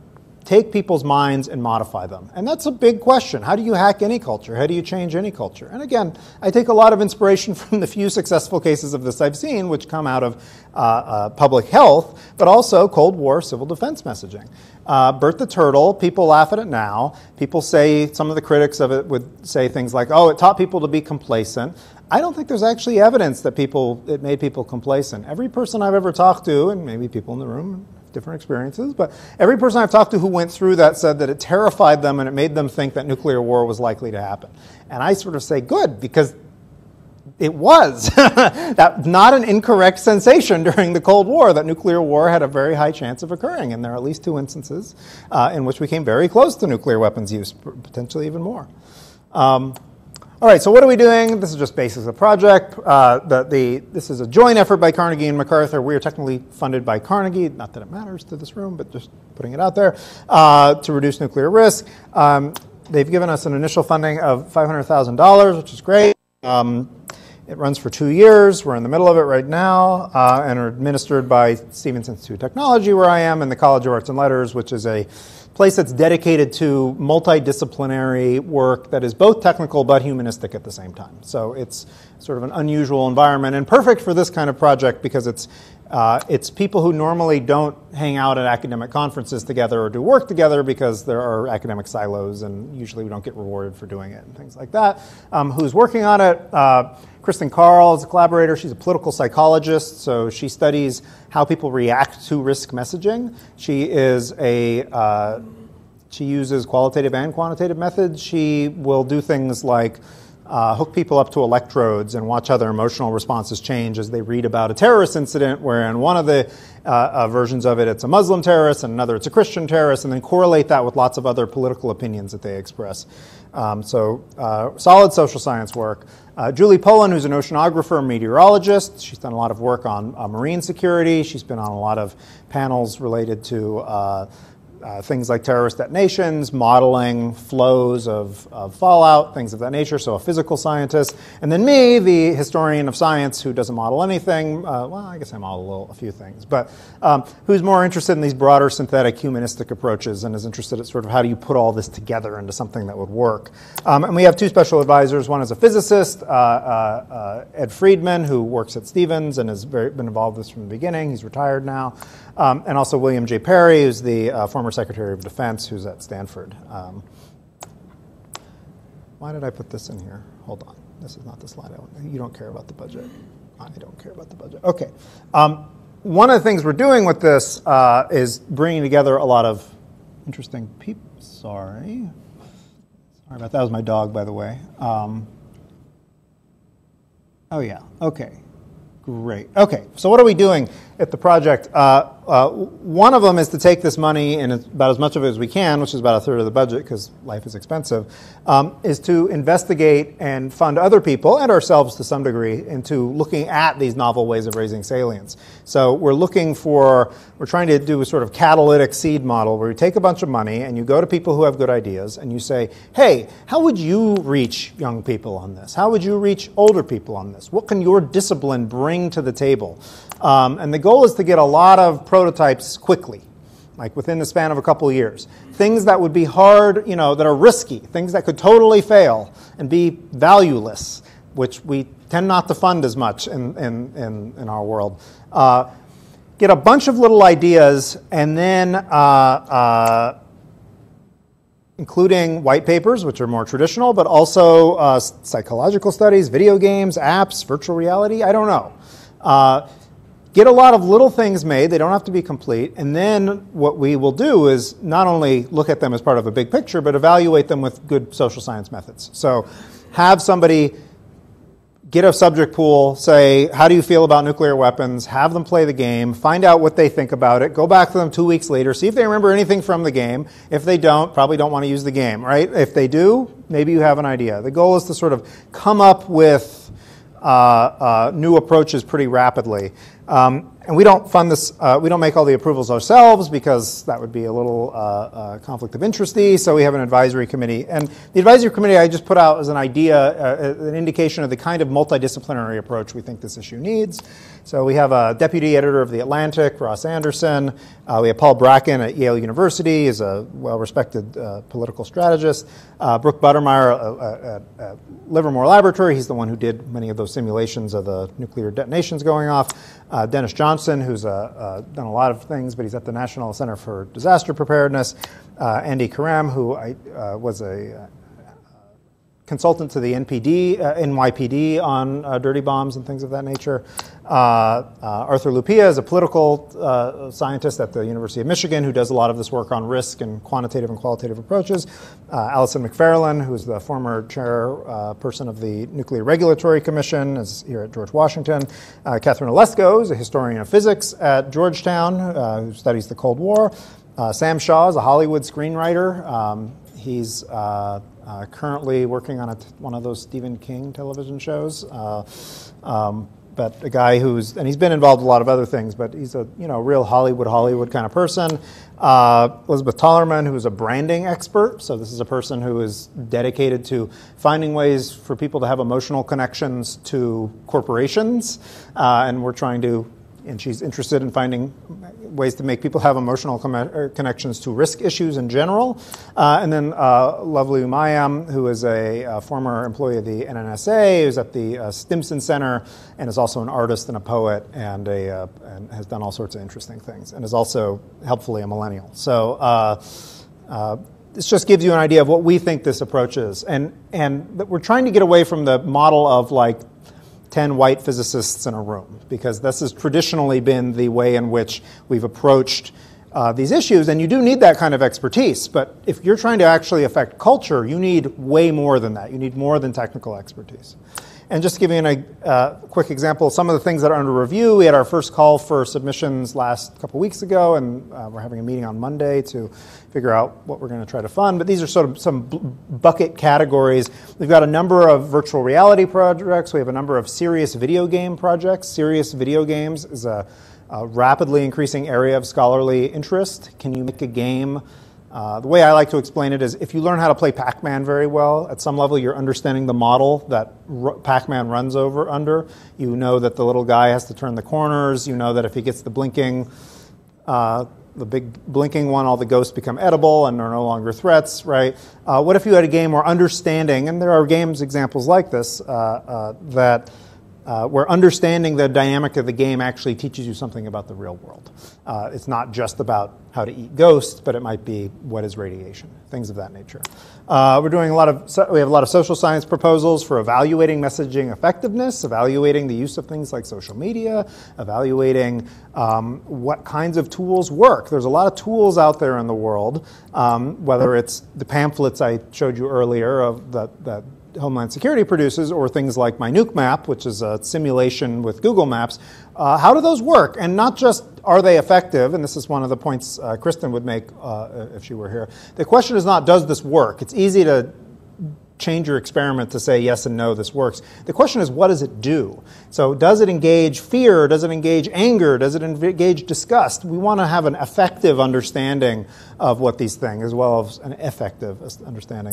take people's minds and modify them. And that's a big question. How do you hack any culture? How do you change any culture? And again, I take a lot of inspiration from the few successful cases of this I've seen, which come out of public health, but also Cold War civil defense messaging. Bert the Turtle, people laugh at it now. People say, some of the critics of it would say things like, oh, it taught people to be complacent. I don't think there's actually evidence that it made people complacent. Every person I've ever talked to, and maybe people in the room, different experiences, but every person I've talked to who went through that said that it terrified them and it made them think that nuclear war was likely to happen. And I sort of say, good, because it was. That's not an incorrect sensation during the Cold War, that nuclear war had a very high chance of occurring. And there are at least 2 instances in which we came very close to nuclear weapons use, potentially even more. All right, so what are we doing? This is just basics of the project. This is a joint effort by Carnegie and MacArthur. We are technically funded by Carnegie, not that it matters to this room, but just putting it out there, to reduce nuclear risk. They've given us an initial funding of $500,000, which is great. It runs for 2 years. We're in the middle of it right now, and are administered by Stevens Institute of Technology, where I am, and the College of Arts and Letters, which is a place that's dedicated to multidisciplinary work that is both technical but humanistic at the same time. So it's sort of an unusual environment and perfect for this kind of project because it's people who normally don't hang out at academic conferences together or do work together because there are academic silos and usually we don't get rewarded for doing it and things like that. Who's working on it? Kristen Carl is a collaborator. She's a political psychologist, so she studies how people react to risk messaging. She uses qualitative and quantitative methods. She will do things like hook people up to electrodes and watch how their emotional responses change as they read about a terrorist incident, where in one of the versions of it, it's a Muslim terrorist, and another it's a Christian terrorist, and then correlate that with lots of other political opinions that they express. Solid social science work. Julie Poland, who's an oceanographer and meteorologist. She's done a lot of work on marine security. She's been on a lot of panels related to things like terrorist detonations, modeling flows of fallout, things of that nature, so a physical scientist. And then me, the historian of science who doesn't model anything, well, I guess I model a few things, but who's more interested in these broader synthetic humanistic approaches and is interested in sort of how do you put all this together into something that would work. And we have 2 special advisors. One is a physicist, Ed Friedman, who works at Stevens and has been involved with this from the beginning. He's retired now. And also William J. Perry, who's the former Secretary of Defense, who's at Stanford. Why did I put this in here? Hold on. This is not the slide. You don't care about the budget. I don't care about the budget. Okay. One of the things we're doing with this is bringing together a lot of interesting people. Sorry about that. That was my dog, by the way. Oh, yeah. Okay. Great. Okay, so what are we doing at the project? One of them is to take this money, and about as much of it as we can, which is about 1/3 of the budget because life is expensive, is to investigate and fund other people and ourselves to some degree into looking at these novel ways of raising salience. So we're trying to do a sort of catalytic seed model where you take a bunch of money and you go to people who have good ideas and you say, hey, how would you reach young people on this? How would you reach older people on this? What can your discipline bring to the table? And the goal is to get a lot of prototypes quickly, like within the span of a couple of years. Things that would be hard, that are risky, things that could totally fail and be valueless, which we tend not to fund as much in our world. Get a bunch of little ideas and then including white papers, which are more traditional, but also psychological studies, video games, apps, virtual reality, I don't know. Get a lot of little things made. They don't have to be complete. And then what we will do is not only look at them as part of a big picture, but evaluate them with good social science methods. So have somebody get a subject pool, say, how do you feel about nuclear weapons? Have them play the game, find out what they think about it, go back to them 2 weeks later, see if they remember anything from the game. If they don't, probably don't want to use the game, right? If they do, maybe you have an idea. The goal is to sort of come up with new approaches pretty rapidly. And we don't fund this, we don't make all the approvals ourselves because that would be a little conflict of interest-y, so we have an advisory committee. And the advisory committee I just put out as an idea, an indication of the kind of multidisciplinary approach we think this issue needs. So we have a deputy editor of The Atlantic, Ross Anderson. We have Paul Bracken at Yale University, is a well-respected political strategist. Brooke Buttermeyer at Livermore Laboratory, he's the one who did many of those simulations of the nuclear detonations going off. Dennis Johnson, who's done a lot of things, but he's at the National Center for Disaster Preparedness. Andy Karam, who was a consultant to the NYPD on dirty bombs and things of that nature. Arthur Lupia is a political scientist at the University of Michigan who does a lot of this work on risk and quantitative and qualitative approaches. Alison McFarlane, who's the former chairperson of the Nuclear Regulatory Commission, is here at George Washington. Catherine Olesko is a historian of physics at Georgetown who studies the Cold War. Sam Shaw is a Hollywood screenwriter. He's currently working on one of those Stephen King television shows. But a guy and he's been involved in a lot of other things, but he's a real Hollywood kind of person. Elizabeth Tollerman, who's a branding expert. So this is a person who is dedicated to finding ways for people to have emotional connections to corporations. And she's interested in finding ways to make people have emotional connections to risk issues in general. And then Lovely Umayam, who is a former employee of the NNSA, who's at the Stimson Center, and is also an artist and a poet, and has done all sorts of interesting things, and is also helpfully a millennial. So this just gives you an idea of what we think this approach is. And we're trying to get away from the model of 10 white physicists in a room, because this has traditionally been the way in which we've approached these issues, and you do need that kind of expertise. But if you're trying to actually affect culture, you need way more than that. You need more than technical expertise. And just to give you a quick example, some of the things that are under review, we had our first call for submissions last couple weeks ago, and we're having a meeting on Monday to figure out what we're going to try to fund. But these are sort of some bucket categories. We've got a number of virtual reality projects. We have a number of serious video game projects. Serious video games is a rapidly increasing area of scholarly interest. Can you make a game? The way I like to explain it is if you learn how to play Pac-Man very well, at some level you're understanding the model that Pac-Man runs under. You know that the little guy has to turn the corners. You know that if he gets the blinking, the big blinking one, all the ghosts become edible and are no longer threats, right? What if you had a game where understanding, and there are games examples like this, where understanding the dynamic of the game actually teaches you something about the real world. It's not just about how to eat ghosts, but it might be what is radiation, things of that nature. We're doing we have a lot of social science proposals for evaluating messaging effectiveness, evaluating the use of things like social media, evaluating what kinds of tools work. There's a lot of tools out there in the world, whether it's the pamphlets I showed you earlier of that Homeland Security produces, or things like my Nuke Map, which is a simulation with Google Maps. How do those work? And not just are they effective, and this is one of the points Kristen would make if she were here. The question is not, does this work? It's easy to change your experiment to say yes and no, this works. The question is, what does it do? So does it engage fear? Does it engage anger? Does it engage disgust? We want to have an effective understanding of what these things, as well as an effective understanding.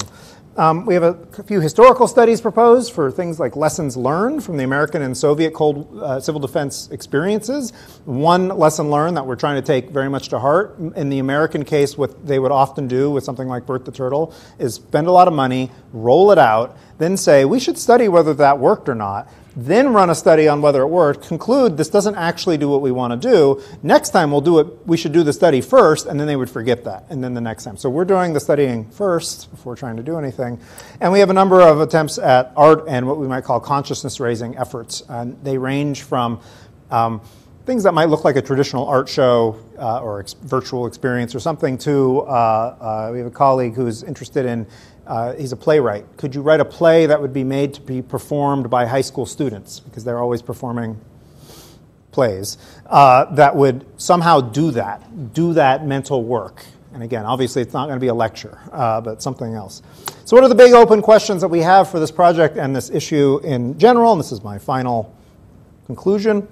We have a few historical studies proposed for things like lessons learned from the American and Soviet civil defense experiences. One lesson learned that we're trying to take very much to heart, in the American case, what they would often do with something like Bert the Turtle is spend a lot of money, roll it out, then say, we should study whether that worked or not, then run a study on whether it worked, conclude this doesn't actually do what we want to do. Next time we should do the study first, and then they would forget that, and then the next time. So we're doing the studying first before trying to do anything. And we have a number of attempts at art and what we might call consciousness-raising efforts. And they range from things that might look like a traditional art show or virtual experience or something to, we have a colleague who's interested in he's a playwright. Could you write a play that would be made to be performed by high school students, because they're always performing plays, that would somehow do that mental work? And again, obviously it's not going to be a lecture, but something else. So what are the big open questions that we have for this project and this issue in general? And this is my final conclusion.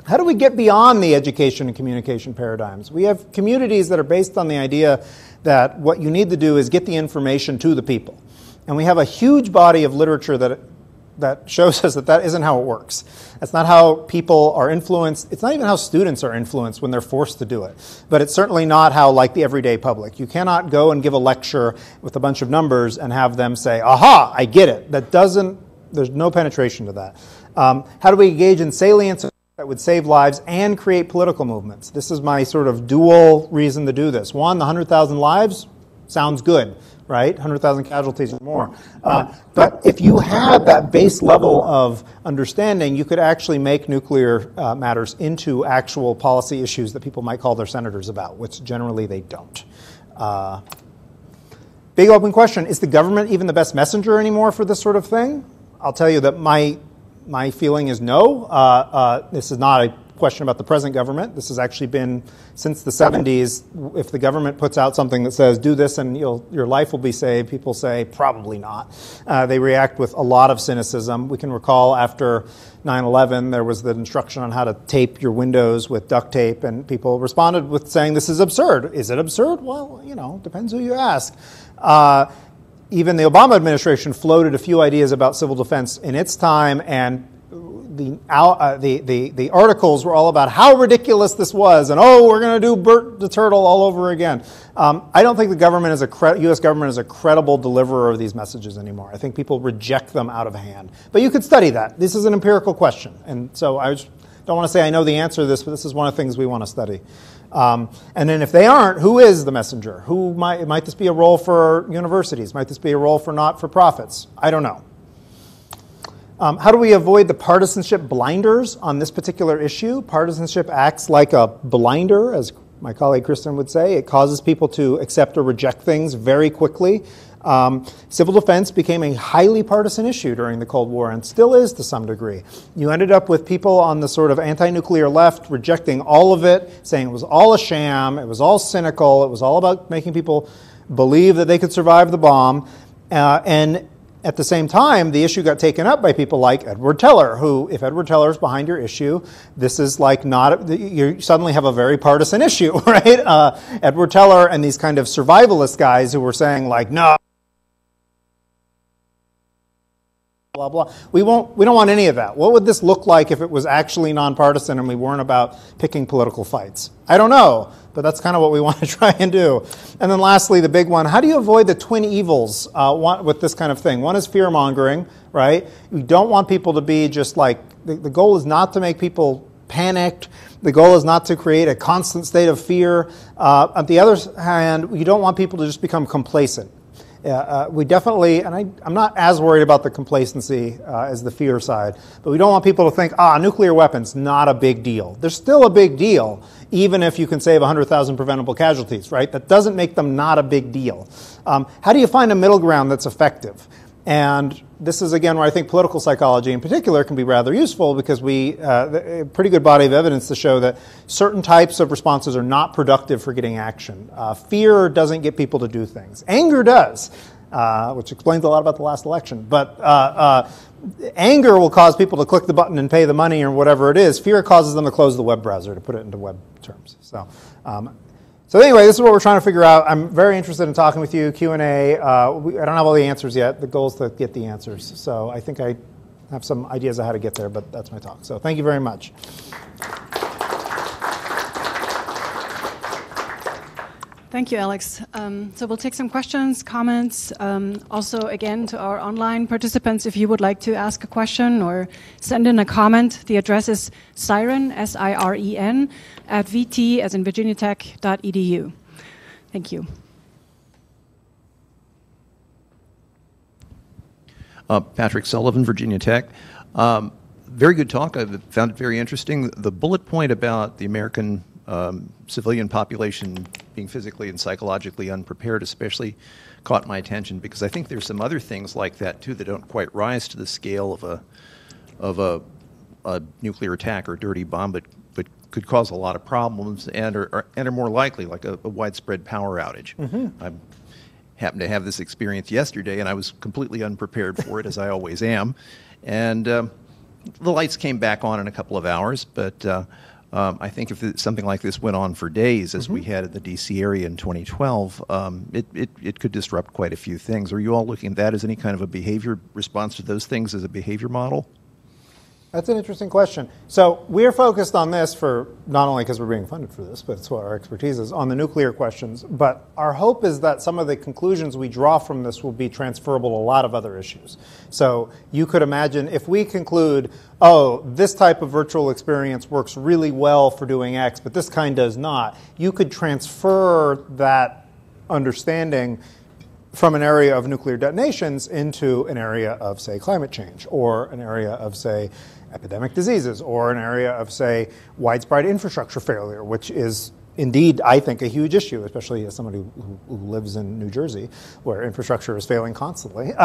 How do we get beyond the education and communication paradigms? We have communities that are based on the idea that what you need to do is get the information to the people. And we have a huge body of literature that shows us that isn't how it works. That's not how people are influenced. It's not even how students are influenced when they're forced to do it. But it's certainly not how, like, the everyday public. You cannot go and give a lecture with a bunch of numbers and have them say, aha, I get it. There's no penetration to that. How do we engage in salience that would save lives and create political movements? This is my sort of dual reason to do this. One, the 100,000 lives sounds good, right? 100,000 casualties or more. But if you had that base level of understanding, you could actually make nuclear matters into actual policy issues that people might call their senators about, which generally they don't. Big open question, is the government even the best messenger anymore for this sort of thing? I'll tell you that my feeling is no. This is not a question about the present government. This has actually been since the 70s. If the government puts out something that says, do this and your life will be saved, people say, probably not. They react with a lot of cynicism. We can recall after 9/11, there was the instruction on how to tape your windows with duct tape, and people responded with saying, this is absurd. Is it absurd? Well, depends who you ask. Even the Obama administration floated a few ideas about civil defense in its time, and the articles were all about how ridiculous this was, and we're going to do Bert the Turtle all over again. I don't think the U.S. government is a credible deliverer of these messages anymore. I think people reject them out of hand. But you could study that. This is an empirical question, and so I don't want to say I know the answer to this, but this is one of the things we want to study. And then if they aren't, who is the messenger? Might this be a role for universities? Might this be a role for not-for-profits? I don't know. How do we avoid the partisanship blinders on this particular issue? Partisanship acts like a blinder, as my colleague Kristen would say. It causes people to accept or reject things very quickly. Civil defense became a highly partisan issue during the Cold War and still is to some degree. You ended up with people on the sort of anti-nuclear left rejecting all of it, saying it was all a sham, it was all cynical, it was all about making people believe that they could survive the bomb. And at the same time, the issue got taken up by people like Edward Teller, who, if Edward Teller is behind your issue, this is like you suddenly have a very partisan issue, right? Edward Teller and these kind of survivalist guys who were saying like, no, blah, blah. We don't want any of that. What would this look like if it was actually nonpartisan and we weren't about picking political fights? I don't know, but that's kind of what we want to try and do. And then lastly, the big one, how do you avoid the twin evils with this kind of thing? One is fear-mongering, right? You don't want people to be just like, the goal is not to make people panicked. The goal is not to create a constant state of fear. On the other hand, you don't want people to just become complacent. We definitely, and I'm not as worried about the complacency as the fear side, but we don't want people to think, nuclear weapons, not a big deal. They're still a big deal, even if you can save 100,000 preventable casualties, right? That doesn't make them not a big deal. How do you find a middle ground that's effective? And this is, again, where I think political psychology in particular can be rather useful, because a pretty good body of evidence to show that certain types of responses are not productive for getting action. Fear doesn't get people to do things. Anger does, which explains a lot about the last election. But anger will cause people to click the button and pay the money or whatever it is. Fear causes them to close the web browser, to put it into web terms. So anyway, this is what we're trying to figure out. I'm very interested in talking with you, Q&A. I don't have all the answers yet. The goal is to get the answers. So I think I have some ideas of how to get there, but that's my talk. So thank you very much. Thank you, Alex. So we'll take some questions, comments. Also, again, to our online participants, if you would like to ask a question or send in a comment, the address is SIREN, SIREN, at VT, as in virginiatech.edu. Thank you. Patrick Sullivan, Virginia Tech. Very good talk. I found it very interesting. The bullet point about the American civilian population being physically and psychologically unprepared especially caught my attention, because I think there's some other things like that too that don't quite rise to the scale of a nuclear attack or dirty bomb, but could cause a lot of problems and are more likely, like a widespread power outage. Mm-hmm. I happened to have this experience yesterday, and I was completely unprepared for it, as I always am. And the lights came back on in a couple of hours, but I think if something like this went on for days, as we had in the D.C. area in 2012, it could disrupt quite a few things. Are you all looking at that as any kind of a behavior response to those things as a behavior model? That's an interesting question. So we're focused on this for not only because we're being funded for this, but it's what our expertise is on the nuclear questions. But our hope is that some of the conclusions we draw from this will be transferable to a lot of other issues. So you could imagine if we conclude, oh, this type of virtual experience works really well for doing X, but this kind does not, you could transfer that understanding from an area of nuclear detonations into an area of, say, climate change, or an area of, say, epidemic diseases, or an area of, say, widespread infrastructure failure, which is indeed, I think, a huge issue, especially as somebody who lives in New Jersey, where infrastructure is failing constantly. It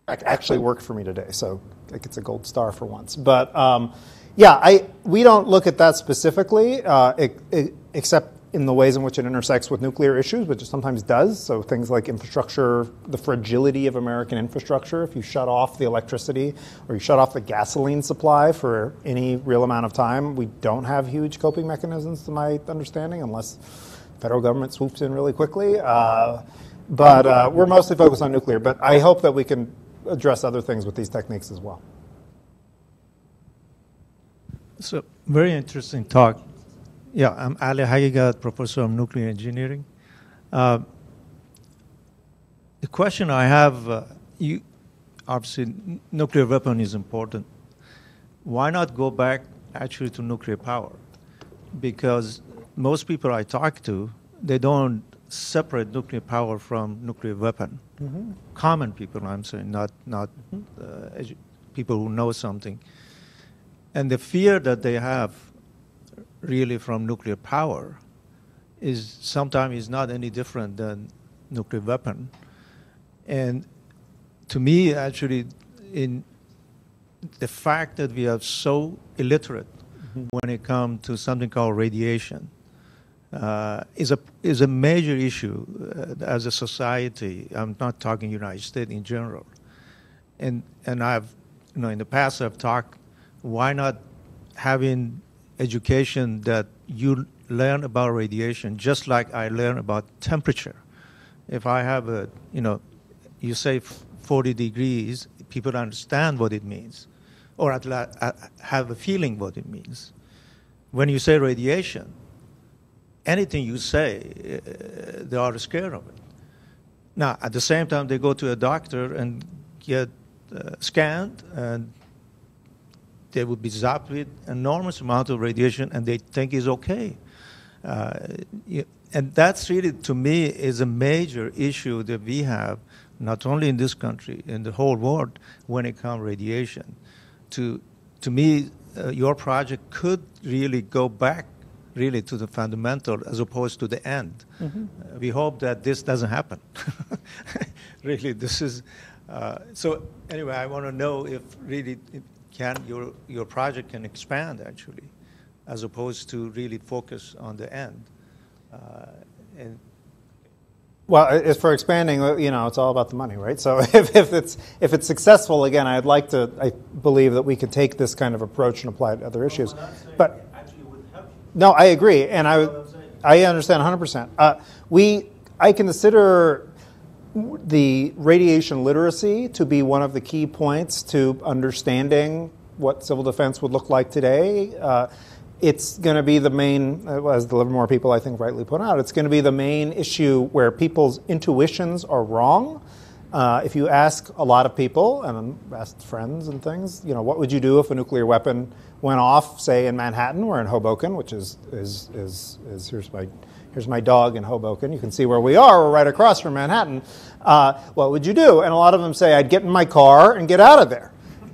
actually worked for me today, so it gets a gold star for once. But yeah, we don't look at that specifically, except in the ways in which it intersects with nuclear issues, which it sometimes does. So things like infrastructure, the fragility of American infrastructure. If you shut off the electricity or you shut off the gasoline supply for any real amount of time, we don't have huge coping mechanisms, to my understanding, unless the federal government swoops in really quickly. But we're mostly focused on nuclear. But I hope that we can address other things with these techniques as well. So, very interesting talk. Yeah, I'm Ali Hagigat, professor of nuclear engineering. The question I have, obviously, nuclear weapon is important. Why not go back actually to nuclear power? Because most people I talk to, they don't separate nuclear power from nuclear weapon. Mm-hmm. Common people, I'm saying, not people who know something. And the fear that they have really from nuclear power is sometimes not any different than nuclear weapon. And to me, actually, in the fact that we are so illiterate when it comes to something called radiation is a major issue as a society. I'm not talking United States in general. And I've, in the past I've talked, why not having education that you learn about radiation just like I learn about temperature. If I have you say 40 degrees, people understand what it means, or at least have a feeling what it means. When you say radiation, anything you say, they are scared of it. Now, at the same time, they go to a doctor and get scanned, and they would be zapped with enormous amount of radiation, and they think it's okay. And that's really, to me, is a major issue that we have, not only in this country, in the whole world, when it comes to radiation. To me, your project could really go back really to the fundamental as opposed to the end. Mm-hmm. We hope that this doesn't happen. Really, this is... so anyway, I want to know if really... your project can expand, actually, as opposed to really focus on the end. Well, as for expanding, it's all about the money, right? So if it's successful, again, I believe that we could take this kind of approach and apply it to other issues. But actually would help you. No, I agree, and I understand 100%. I consider the radiation literacy to be one of the key points to understanding what civil defense would look like today. It's going to be the main, as the Livermore people I think rightly put out, it's going to be the main issue where people's intuitions are wrong. If you ask a lot of people, and asked friends and things, what would you do if a nuclear weapon went off, say in Manhattan or in Hoboken, which is here's my dog in Hoboken. You can see where we are. We're right across from Manhattan. What would you do? And a lot of them say, I'd get in my car and get out of there.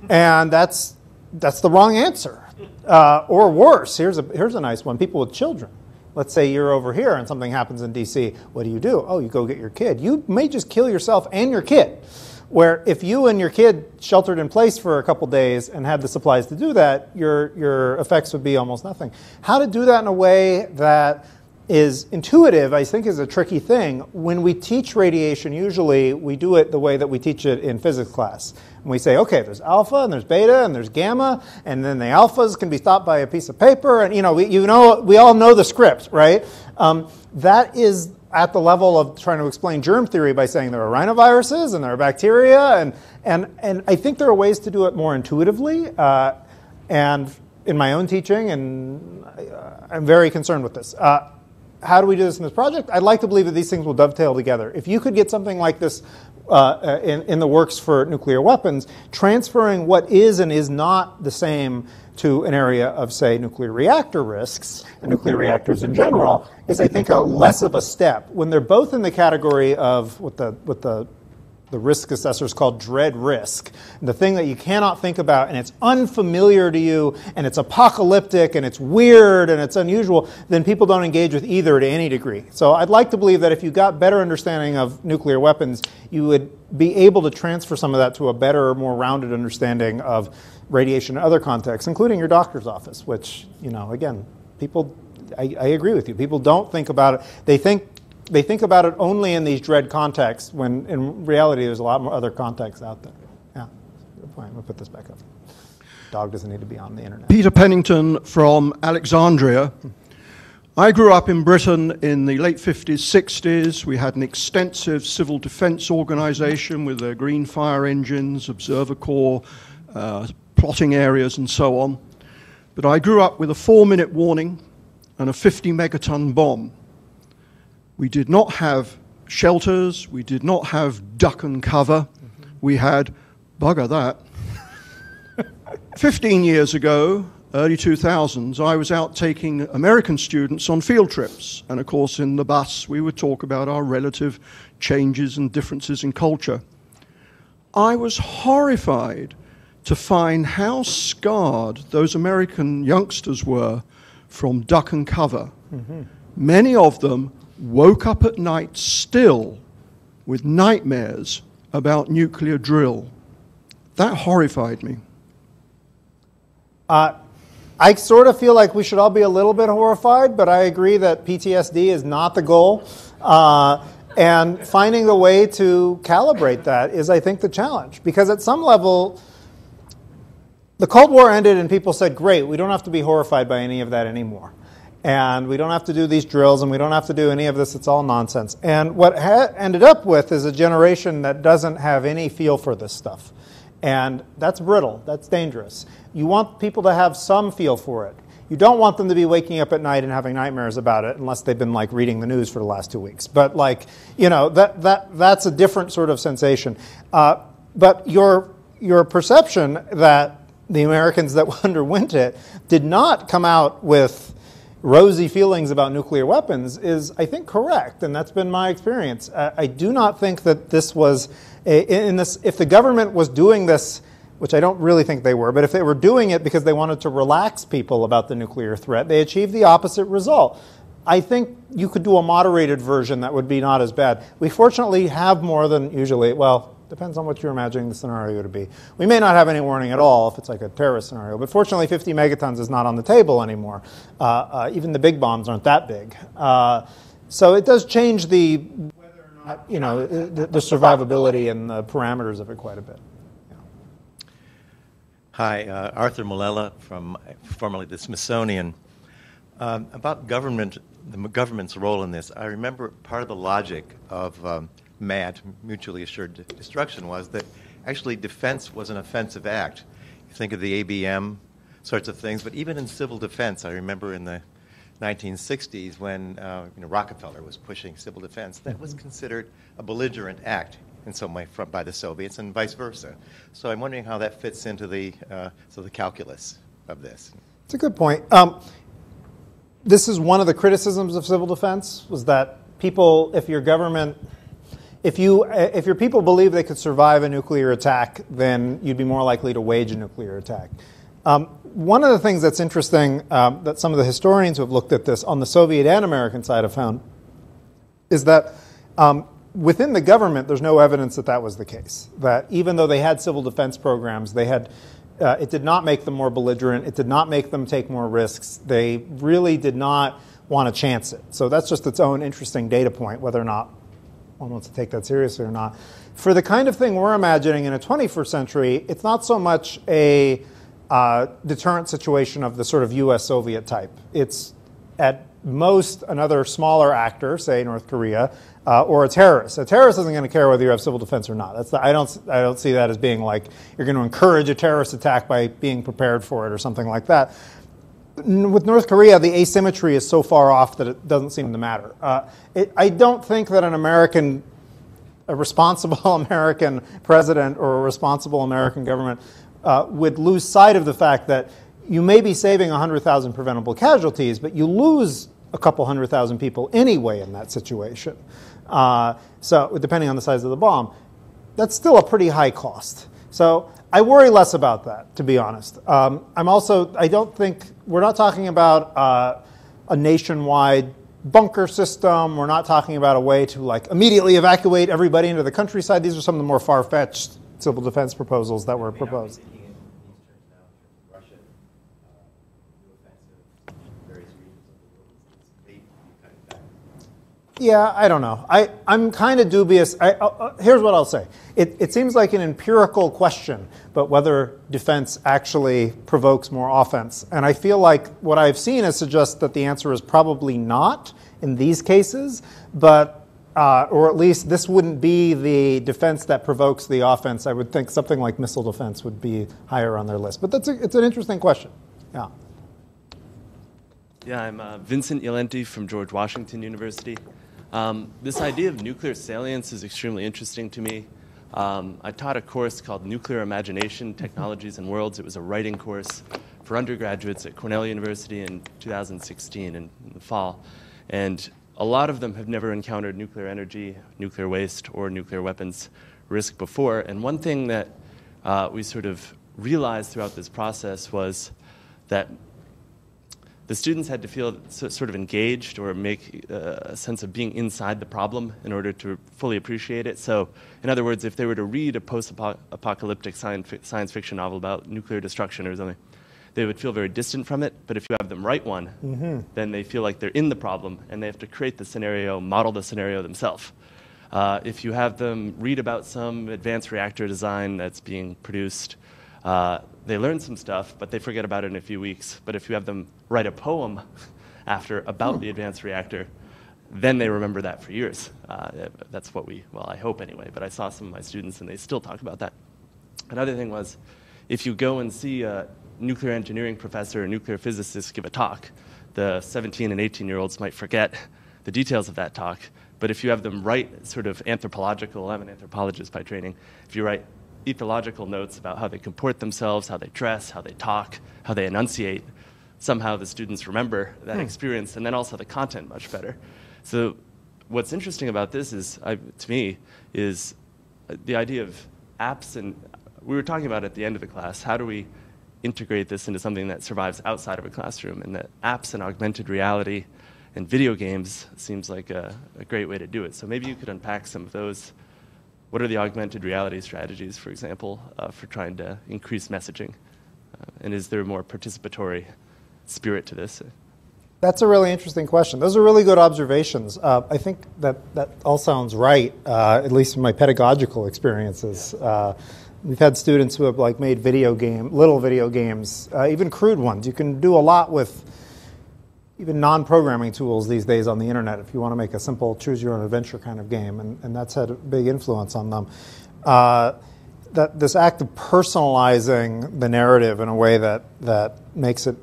And that's the wrong answer. Or worse, here's a nice one. People with children. Let's say you're over here and something happens in D.C. What do? Oh, you go get your kid. You may just kill yourself and your kid. Where if you and your kid sheltered in place for a couple days and had the supplies to do that, your effects would be almost nothing. How to do that in a way that is intuitive, I think, is a tricky thing. When we teach radiation, usually we do it the way that we teach it in physics class. And we say, okay, there's alpha, and there's beta, and there's gamma, and then the alphas can be stopped by a piece of paper, and we all know the script, right? That is at the level of trying to explain germ theory by saying there are rhinoviruses and there are bacteria, and I think there are ways to do it more intuitively. And in my own teaching, and I'm very concerned with this. How do we do this in this project? I'd like to believe that these things will dovetail together. If you could get something like this in the works for nuclear weapons, transferring what is and is not the same to an area of, say, nuclear reactor risks, and nuclear reactors in general, is, I think, a less of a step. When they're both in the category of what the risk assessors call dread risk, the thing that you cannot think about, and it's unfamiliar to you, and it's apocalyptic, and it's weird, and it's unusual, then people don't engage with either to any degree. So I'd like to believe that if you got better understanding of nuclear weapons, you would be able to transfer some of that to a better, more rounded understanding of radiation in other contexts, including your doctor's office, which, again, people, I agree with you, people don't think about it. They think about it only in these dread contexts, when in reality there's a lot more other contexts out there. Yeah, good point. We'll put this back up. Dog doesn't need to be on the internet. Peter Pennington from Alexandria. I grew up in Britain in the late 50s, 60s. We had an extensive civil defense organization with their green fire engines, observer corps, plotting areas, and so on. But I grew up with a 4-minute warning and a 50 megaton bomb. We did not have shelters. We did not have duck and cover. We had, bugger that. 15 years ago, early 2000s, I was out taking American students on field trips. And of course, in the bus, we would talk about our relative changes and differences in culture. I was horrified to find how scarred those American youngsters were from duck and cover. Many of them woke up at night still with nightmares about nuclear drill. That horrified me. I sort of feel like we should all be a little bit horrified, but I agree that PTSD is not the goal. And finding the way to calibrate that is, I think, the challenge. Because at some level, the Cold War ended and people said, great, we don't have to be horrified by any of that anymore. And we don't have to do these drills, and we don't have to do any of this. It's all nonsense. And what ended up with is a generation that doesn't have any feel for this stuff. And that's brittle. That's dangerous. You want people to have some feel for it. You don't want them to be waking up at night and having nightmares about it, unless they've been reading the news for the last 2 weeks. But that's a different sort of sensation. But your perception that the Americans that underwent it did not come out with rosy feelings about nuclear weapons is, I think, correct, and that's been my experience. I do not think that this was, if the government was doing this, which I don't really think they were, but if they were doing it because they wanted to relax people about the nuclear threat, they achieved the opposite result. I think you could do a moderated version that would be not as bad. We fortunately have more than usually, well, depends on what you're imagining the scenario to be. We may not have any warning at all if it's like a terrorist scenario, but fortunately 50 megatons is not on the table anymore. Even the big bombs aren't that big. So it does change the whether or not, the survivability and the parameters of it quite a bit. Yeah. Hi, Arthur Malella from formerly the Smithsonian. About government, the government's role in this, I remember part of the logic of MAD, mutually assured destruction, was that actually defense was an offensive act. You think of the ABM sorts of things, but even in civil defense, I remember in the 1960s when Rockefeller was pushing civil defense, that was considered a belligerent act in some way by the Soviets and vice versa. So I'm wondering how that fits into the calculus of this. It's a good point. This is one of the criticisms of civil defense, was that people, if your government... If your people believe they could survive a nuclear attack, then you'd be more likely to wage a nuclear attack. One of the things that's interesting that some of the historians who have looked at this on the Soviet and American side have found is that within the government, there's no evidence that that was the case. That even though they had civil defense programs, they had it did not make them more belligerent. It did not make them take more risks. They really did not want to chance it. So that's just its own interesting data point, whether or not one wants to take that seriously or not. For the kind of thing we're imagining in a 21st century, it's not so much a deterrent situation of the sort of US-Soviet type. It's at most another smaller actor, say North Korea, or a terrorist. A terrorist isn't going to care whether you have civil defense or not. I don't see that as being like you're going to encourage a terrorist attack by being prepared for it or something like that. With North Korea, the asymmetry is so far off that it doesn't seem to matter. I don't think that a responsible American president or a responsible American government would lose sight of the fact that you may be saving 100,000 preventable casualties, but you lose a couple 100,000 people anyway in that situation. So depending on the size of the bomb, that's still a pretty high cost. So I worry less about that, to be honest. I don't think, we're not talking about a nationwide bunker system. We're not talking about a way to like immediately evacuate everybody into the countryside. These are some of the more far-fetched civil defense proposals that were proposed. Yeah, I don't know. I'm kind of dubious. Here's what I'll say. It seems like an empirical question, but whether defense actually provokes more offense. And I feel like what I've seen is suggest that the answer is probably not in these cases, but or at least this wouldn't be the defense that provokes the offense. I would think something like missile defense would be higher on their list. But it's an interesting question. Yeah. Yeah, I'm Vincent Yolenti from George Washington University. This idea of nuclear salience is extremely interesting to me. I taught a course called Nuclear Imagination, Technologies and Worlds. It was a writing course for undergraduates at Cornell University in 2016 in the fall. And a lot of them have never encountered nuclear energy, nuclear waste, or nuclear weapons risk before. And one thing that we sort of realized throughout this process was that the students had to feel sort of engaged or make a sense of being inside the problem in order to fully appreciate it. So, in other words, if they were to read a post-apocalyptic science fiction novel about nuclear destruction or something, they would feel very distant from it. But if you have them write one, then they feel like they're in the problem and they have to create the scenario, model the scenario themselves. If you have them read about some advanced reactor design that's being produced, they learn some stuff, but they forget about it in a few weeks. But if you have them write a poem about the advanced reactor, then they remember that for years. That's what I hope anyway, but I saw some of my students and they still talk about that. Another thing was, if you go and see a nuclear engineering professor or nuclear physicist give a talk, the 17 and 18-year-olds might forget the details of that talk. But if you have them write sort of anthropological, I'm an anthropologist by training, if you write ethological notes about how they comport themselves, how they dress, how they talk, how they enunciate, somehow the students remember that experience, and then also the content much better. So what's interesting about this is, to me, is the idea of apps, and we were talking about at the end of the class, how do we integrate this into something that survives outside of a classroom, and that apps and augmented reality and video games seems like a great way to do it. So maybe you could unpack some of those. What are the augmented reality strategies, for example, for trying to increase messaging? And is there a more participatory spirit to this? That's a really interesting question. Those are really good observations. I think that all sounds right, at least in my pedagogical experiences. We've had students who have made little video games, even crude ones. You can do a lot with even non-programming tools these days on the internet if you want to make a simple choose-your-own-adventure kind of game, and that's had a big influence on them. This act of personalizing the narrative in a way that makes it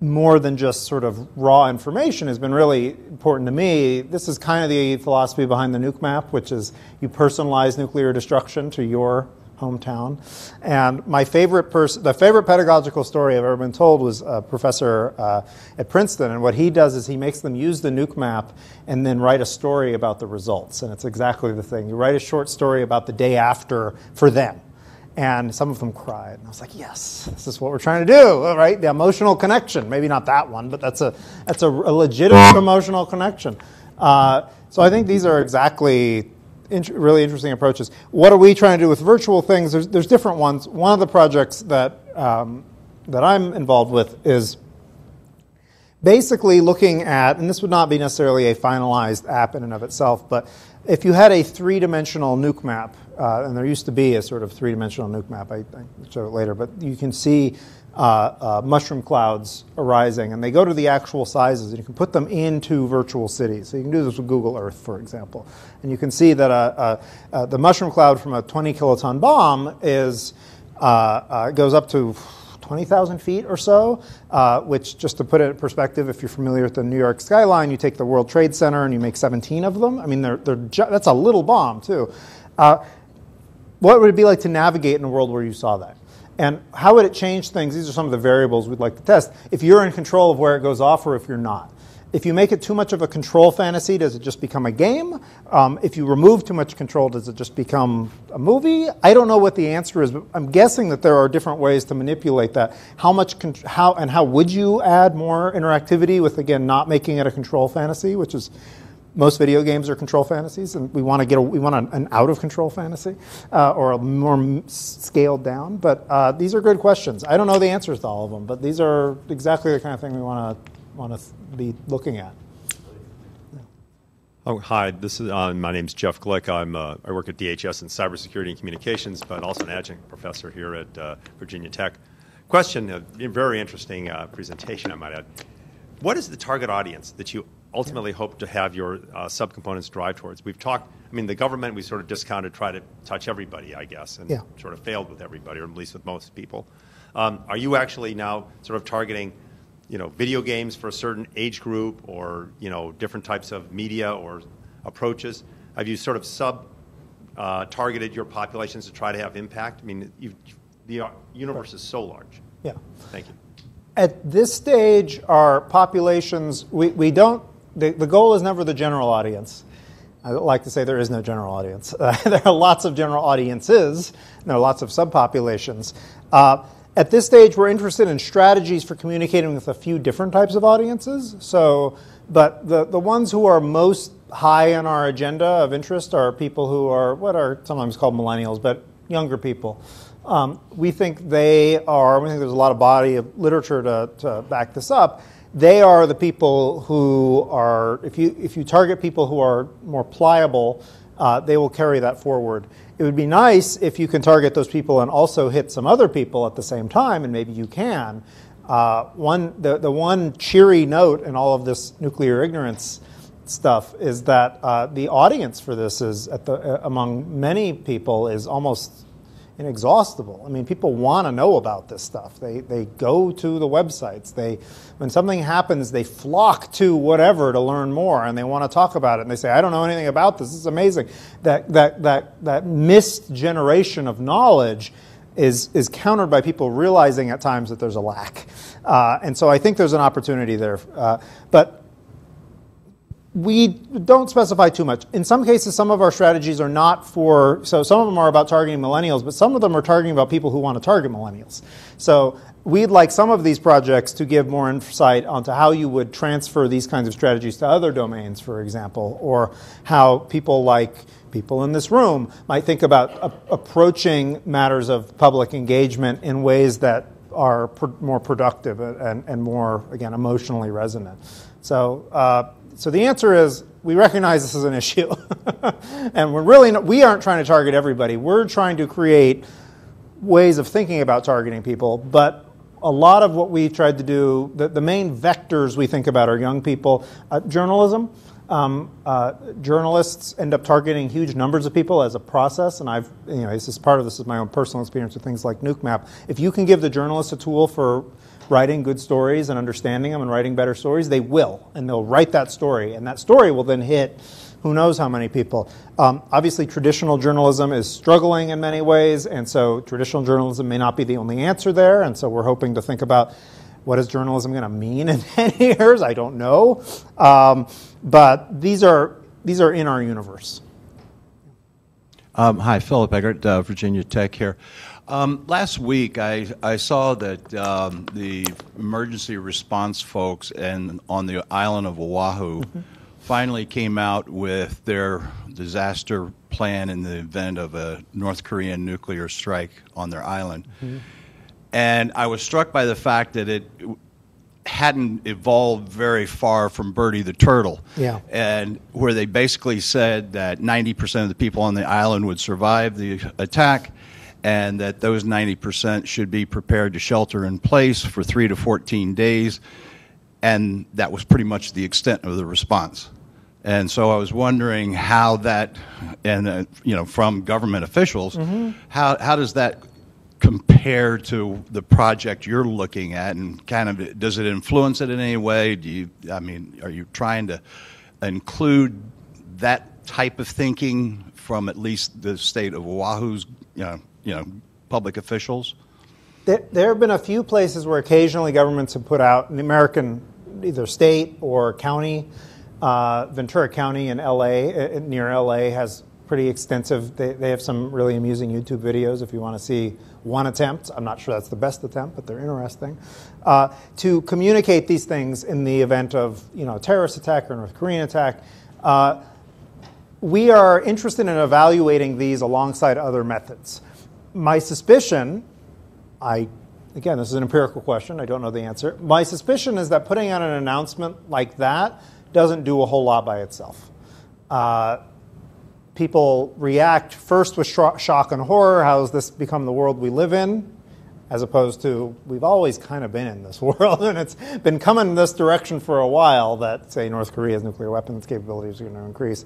more than just sort of raw information has been really important to me. This is kind of the philosophy behind the nuke map, which is you personalize nuclear destruction to your hometown. And my the favorite pedagogical story I've ever been told was a professor at Princeton. And what he does is he makes them use the nuke map and then write a story about the results. And it's exactly the thing. You write a short story about the day after for them. And some of them cried. And I was like, yes, this is what we're trying to do, right? The emotional connection. Maybe not that one, but that's a legitimate emotional connection. So I think these are exactly really interesting approaches. What are we trying to do with virtual things? There's different ones. One of the projects that I'm involved with is basically looking at, and this would not be necessarily a finalized app in and of itself, but if you had a three-dimensional nuke map, and there used to be a sort of three-dimensional nuke map, I'll show it later, but you can see mushroom clouds arising, and they go to the actual sizes, and you can put them into virtual cities. So you can do this with Google Earth, for example. And you can see that the mushroom cloud from a 20-kiloton bomb goes up to 20,000 feet or so, which, just to put it in perspective, if you're familiar with the New York skyline, you take the World Trade Center and you make 17 of them. I mean, that's a little bomb, too. What would it be like to navigate in a world where you saw that? And how would it change things? These are some of the variables we'd like to test. If you're in control of where it goes off or if you're not. If you make it too much of a control fantasy, does it just become a game? If you remove too much control, does it just become a movie? I don't know what the answer is, but I'm guessing that there are different ways to manipulate that. How would you add more interactivity with, again, not making it a control fantasy, which is most video games are control fantasies, and we want an out of control fantasy or a more scaled down. But these are good questions. I don't know the answers to all of them, but these are exactly the kind of thing we want to be looking at. Oh, hi. This is my name's Jeff Glick. I work at DHS in cybersecurity and communications, but also an adjunct professor here at Virginia Tech. Question: a very interesting presentation, I might add. What is the target audience that you ultimately hope to have your subcomponents drive towards? We've talked. I mean, the government we sort of discounted, try to touch everybody, I guess, and sort of failed with everybody, or at least with most people. Are you actually now sort of targeting, video games for a certain age group, or different types of media or approaches? Have you sort of targeted your populations to try to have impact? I mean, the universe is so large. Yeah. Thank you. At this stage, our populations, we don't. The goal is never the general audience. I like to say there is no general audience. There are lots of general audiences, and there are lots of subpopulations. At this stage, we're interested in strategies for communicating with a few different types of audiences. But the ones who are most high on our agenda of interest are people who are what are sometimes called millennials, but younger people. We think there's a lot of body of literature to back this up. They are the people who are, if you target people who are more pliable, they will carry that forward. It would be nice if you can target those people and also hit some other people at the same time, and maybe you can. The one cheery note in all of this nuclear ignorance stuff is that the audience for this is among many people is almost inexhaustible. I mean, people want to know about this stuff. They go to the websites. When something happens, they flock to whatever to learn more, and they want to talk about it. And they say, "I don't know anything about this. This is amazing." That missed generation of knowledge is countered by people realizing at times that there's a lack. And so I think there's an opportunity there. But we don't specify too much. In some cases, some of our strategies are not so some of them are about targeting millennials, but some of them are targeting about people who want to target millennials. So we'd like some of these projects to give more insight onto how you would transfer these kinds of strategies to other domains, for example, or how people in this room might think about approaching matters of public engagement in ways that are more productive and more, again, emotionally resonant. So the answer is we recognize this is an issue, and we aren't trying to target everybody. We're trying to create ways of thinking about targeting people, but a lot of what we tried to do, the main vectors we think about are young people. Journalism. Journalists end up targeting huge numbers of people as a process, and this is my own personal experience with things like NukeMap. If you can give the journalists a tool for writing good stories and understanding them and writing better stories, they will, and they'll write that story, and that story will then hit who knows how many people. Obviously, traditional journalism is struggling in many ways, and so traditional journalism may not be the only answer there, and so we're hoping to think about what is journalism going to mean in 10 years? I don't know. But these are in our universe. Hi, Philip Eggert, Virginia Tech here. Last week, I saw that the emergency response folks on the island of Oahu finally came out with their disaster plan in the event of a North Korean nuclear strike on their island. And I was struck by the fact that hadn't evolved very far from Bertie the Turtle. Yeah. And where they basically said that 90% of the people on the island would survive the attack, and that those 90% should be prepared to shelter in place for 3 to 14 days. And that was pretty much the extent of the response. And so I was wondering how that, and from government officials, how does that compare to the project you're looking at, and kind of does it influence it in any way? Are you trying to include that type of thinking from at least the state of Oahu's public officials? There have been a few places where occasionally governments have put out, an American, either state or county, Ventura County in LA, near LA, has pretty extensive, they have some really amusing YouTube videos if you want to see one attempt. I'm not sure that's the best attempt, but they're interesting. To communicate these things in the event of a terrorist attack or a North Korean attack. We are interested in evaluating these alongside other methods. My suspicion, again, this is an empirical question, I don't know the answer. My suspicion is that putting out an announcement like that doesn't do a whole lot by itself. People react first with shock and horror. How has this become the world we live in? As opposed to, we've always kind of been in this world, and it's been coming in this direction for a while that, say, North Korea's nuclear weapons capabilities are going to increase.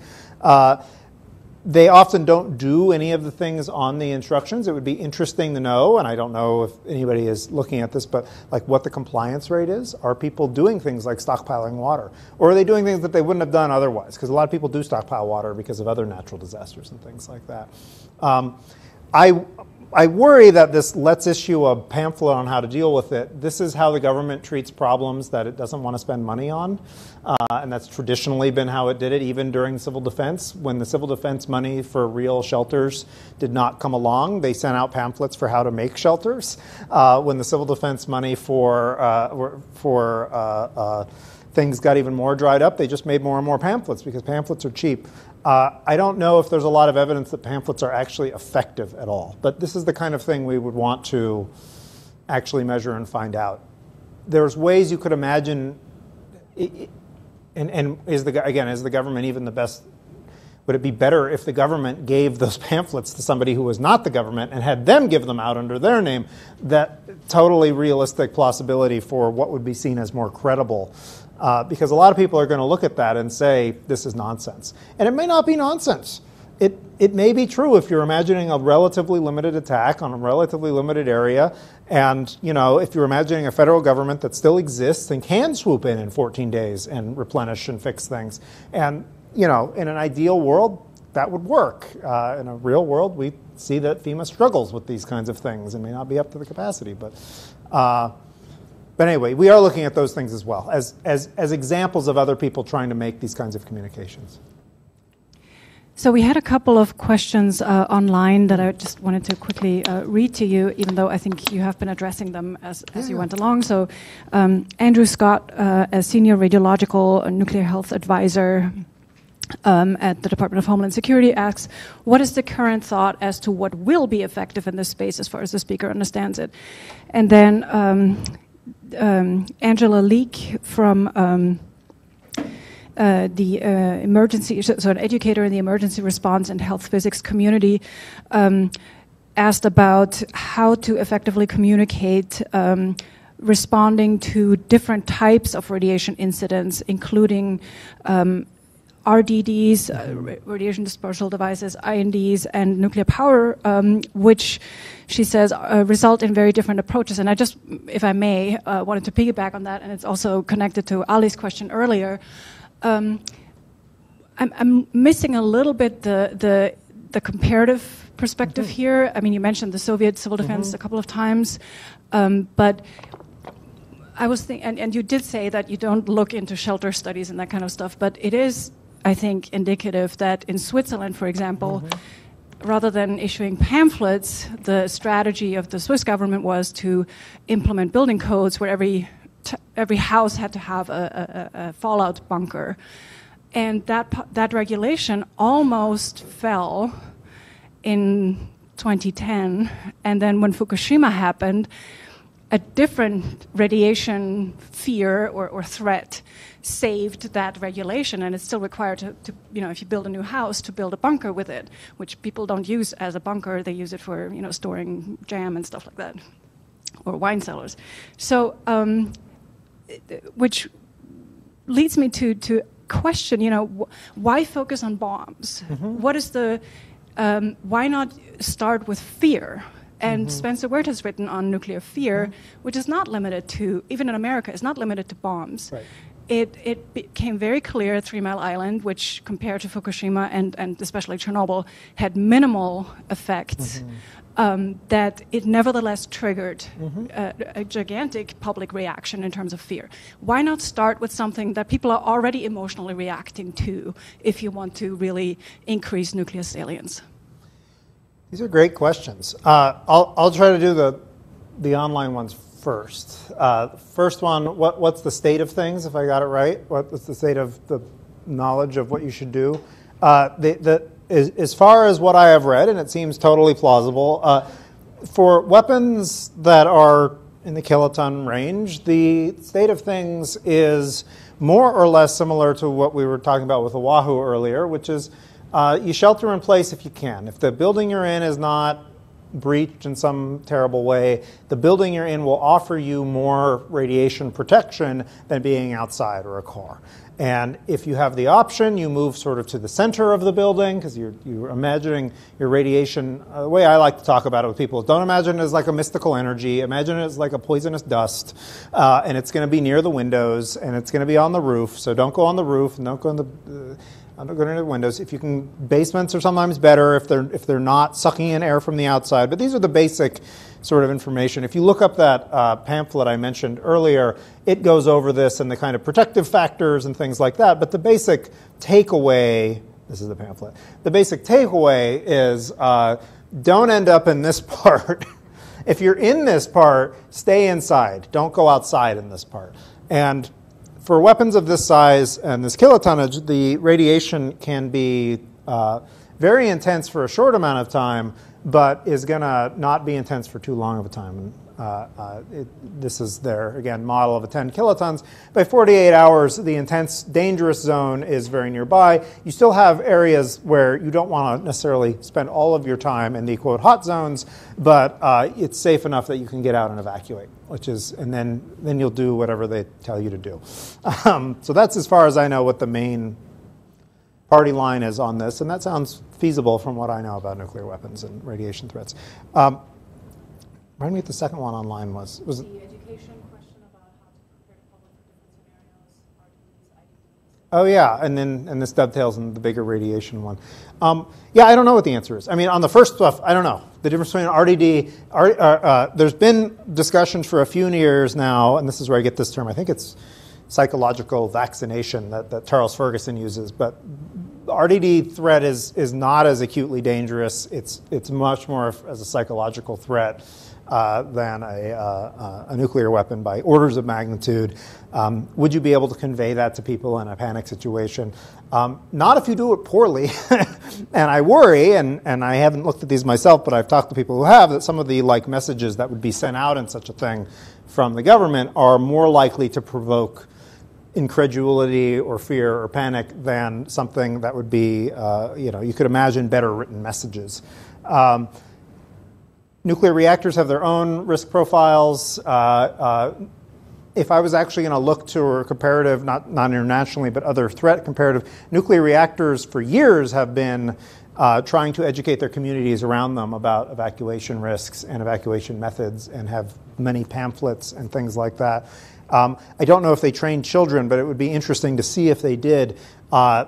They often don't do any of the things on the instructions. It would be interesting to know, and I don't know if anybody is looking at this, but like what the compliance rate is. Are people doing things like stockpiling water? Or are they doing things that they wouldn't have done otherwise? Because a lot of people do stockpile water because of other natural disasters and things like that. I worry that this let's issue a pamphlet on how to deal with it. This is how the government treats problems that it doesn't want to spend money on. And that's traditionally been how it did it, even during civil defense. When the civil defense money for real shelters did not come along, they sent out pamphlets for how to make shelters. When the civil defense money for things got even more dried up, they just made more and more pamphlets because pamphlets are cheap. I don't know if there's a lot of evidence that pamphlets are actually effective at all, but this is the kind of thing we would want to actually measure and find out. There's ways you could imagine, and is the government even the best? Would it be better if the government gave those pamphlets to somebody who was not the government and had them give them out under their name? That totally realistic possibility for what would be seen as more credible. Because a lot of people are going to look at that and say, this is nonsense. And it may not be nonsense. It may be true if you're imagining a relatively limited attack on a relatively limited area. And, if you're imagining a federal government that still exists and can swoop in 14 days and replenish and fix things. And, in an ideal world, that would work. In a real world, we see that FEMA struggles with these kinds of things and may not be up to the capacity. But anyway, we are looking at those things as well, as examples of other people trying to make these kinds of communications. So we had a couple of questions online that I just wanted to quickly read to you, even though I think you have been addressing them as you went along. So Andrew Scott, a senior radiological nuclear health advisor at the Department of Homeland Security, asks, what is the current thought as to what will be effective in this space as far as the speaker understands it? And then Angela Leake from the emergency, so an educator in the emergency response and health physics community, asked about how to effectively communicate responding to different types of radiation incidents, including RDDs, radiation dispersal devices, INDs, and nuclear power, which she says result in very different approaches. And I just, if I may, wanted to piggyback on that, and it's also connected to Ali's question earlier. I'm missing a little bit the comparative perspective here. I mean, you mentioned the Soviet civil defense a couple of times, but I was thinking, and you did say that you don't look into shelter studies and that kind of stuff, but it is, I think, indicative that in Switzerland, for example, rather than issuing pamphlets, the strategy of the Swiss government was to implement building codes where every house had to have a fallout bunker. And that regulation almost fell in 2010. And then when Fukushima happened, a different radiation fear or threat saved that regulation, and it's still required to, if you build a new house, to build a bunker with it, which people don't use as a bunker. They use it for, storing jam and stuff like that, or wine cellars. So, which leads me to question, why focus on bombs? Mm-hmm. What is why not start with fear? And Spencer Wert has written on nuclear fear, which is not limited to, even in America, is not limited to bombs. Right. It became very clear at 3 Mile Island, which compared to Fukushima and especially Chernobyl, had minimal effects, that it nevertheless triggered a gigantic public reaction in terms of fear. Why not start with something that people are already emotionally reacting to if you want to really increase nuclear salience? These are great questions. I'll try to do the online ones first. First one, what's the state of things, if I got it right? What's the state of the knowledge of what you should do? As far as what I have read, and it seems totally plausible, for weapons that are in the kiloton range, the state of things is more or less similar to what we were talking about with Oahu earlier, which is you shelter in place if you can. If the building you're in is not breached in some terrible way, the building you're in will offer you more radiation protection than being outside or a car. And if you have the option, you move sort of to the center of the building because you're imagining your radiation. The way I like to talk about it with people is don't imagine it as like a mystical energy. Imagine it as like a poisonous dust, and it's going to be near the windows and it's going to be on the roof. So don't go on the roof and don't go in the go into the windows. If you can, basements are sometimes better if they're not sucking in air from the outside. But these are the basic sort of information. If you look up that pamphlet I mentioned earlier, it goes over this and the kind of protective factors and things like that. But the basic takeaway, this is the pamphlet, the basic takeaway is don't end up in this part. If you're in this part, stay inside. Don't go outside in this part. And for weapons of this size and this kilotonnage, the radiation can be very intense for a short amount of time, but is going to not be intense for too long of a time. This is their, again, model of a 10 kilotons. By 48 hours, the intense, dangerous zone is very nearby. You still have areas where you don't want to necessarily spend all of your time in the, quote, hot zones, but it's safe enough that you can get out and evacuate, which is, and then you'll do whatever they tell you to do. So that's as far as I know what the main party line is on this, and that sounds feasible from what I know about nuclear weapons and radiation threats. Remind me what the second one online was. Was the education question about how to prepare the public for different scenarios, RDDs, IDDs? Oh yeah, and this dovetails in the bigger radiation one. Yeah, I don't know what the answer is. I mean, on the first stuff, I don't know. The difference between RDD, there's been discussions for a few years now, and this is where I get this term. I think it's psychological vaccination that Charles Ferguson uses, but the RDD threat is not as acutely dangerous. It's much more as a psychological threat than a nuclear weapon by orders of magnitude. Would you be able to convey that to people in a panic situation? Not if you do it poorly. And I worry, and I haven't looked at these myself, but I've talked to people who have, that some of the messages that would be sent out in such a thing from the government are more likely to provoke incredulity or fear or panic than something that would be, you could imagine better written messages. Nuclear reactors have their own risk profiles. If I was actually going to look to a comparative, not internationally, but other threat comparative, nuclear reactors for years have been trying to educate their communities around them about evacuation risks and evacuation methods, and have many pamphlets and things like that. I don't know if they trained children, but it would be interesting to see if they did.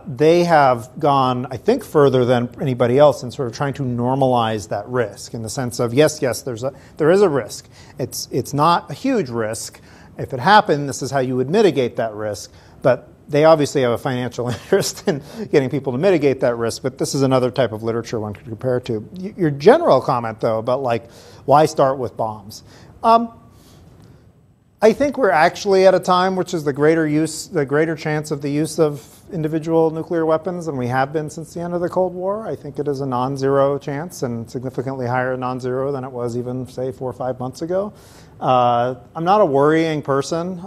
They have gone, I think, further than anybody else in sort of trying to normalize that risk, in the sense of, yes, there is a risk. It's not a huge risk. If it happened, this is how you would mitigate that risk. But they obviously have a financial interest in getting people to mitigate that risk. But this is another type of literature one could compare it to. Your general comment, though, about why start with bombs? I think we're actually at a time which is the greater chance of the use of individual nuclear weapons than we have been since the end of the Cold War. I think it is a non-zero chance and significantly higher non-zero than it was even, say, 4 or 5 months ago. I'm not a worrying person.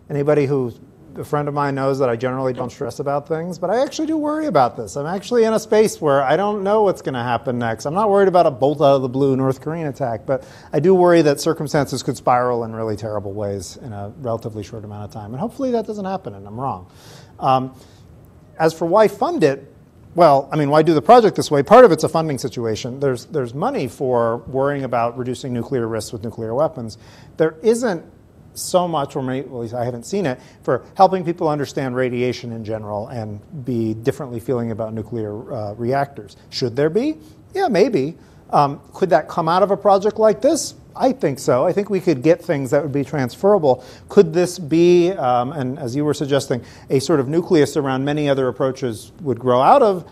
Anybody who's a friend of mine knows that I generally don't stress about things, but I actually do worry about this. I'm actually in a space where I don't know what's going to happen next. I'm not worried about a bolt out of the blue North Korean attack, but I do worry that circumstances could spiral in really terrible ways in a relatively short amount of time. And hopefully that doesn't happen, and I'm wrong. As for why fund it, well, I mean, why do the project this way? Part of it's a funding situation. There's money for worrying about reducing nuclear risks with nuclear weapons. There isn't so much, or maybe, at least I haven't seen it, for helping people understand radiation in general and be differently feeling about nuclear reactors. Should there be? Yeah, maybe. Could that come out of a project like this? I think so. I think we could get things that would be transferable. Could this be, and as you were suggesting, a sort of nucleus around many other approaches would grow out of?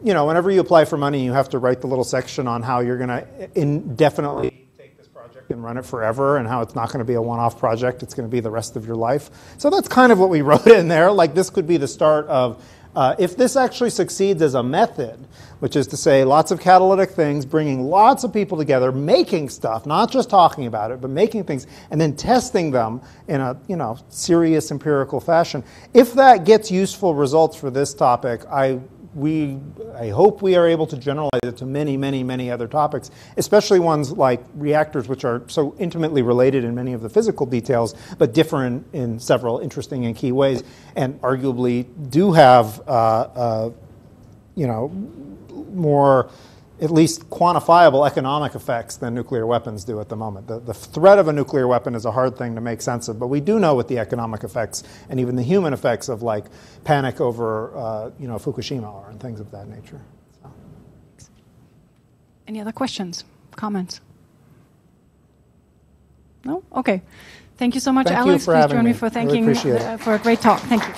You know, whenever you apply for money, you have to write the little section on how you're going to indefinitely and run it forever, and how it's not going to be a one-off project, it's going to be the rest of your life. So that's kind of what we wrote in there. Like, this could be the start of, if this actually succeeds as a method, which is to say lots of catalytic things, bringing lots of people together, making stuff, not just talking about it, but making things, and then testing them in a serious empirical fashion. If that gets useful results for this topic, I hope we are able to generalize it to many, many, many other topics, especially ones like reactors, which are so intimately related in many of the physical details, but differ in several interesting and key ways, and arguably do have, more, at least quantifiable economic effects than nuclear weapons do at the moment. The threat of a nuclear weapon is a hard thing to make sense of, but we do know what the economic effects and even the human effects of, like, panic over Fukushima are and things of that nature. So. Any other questions, comments? No? Okay. Thank you so much, Thank Alex. you for Please having join me. me for Really thanking appreciate it. for a great talk. Thank you.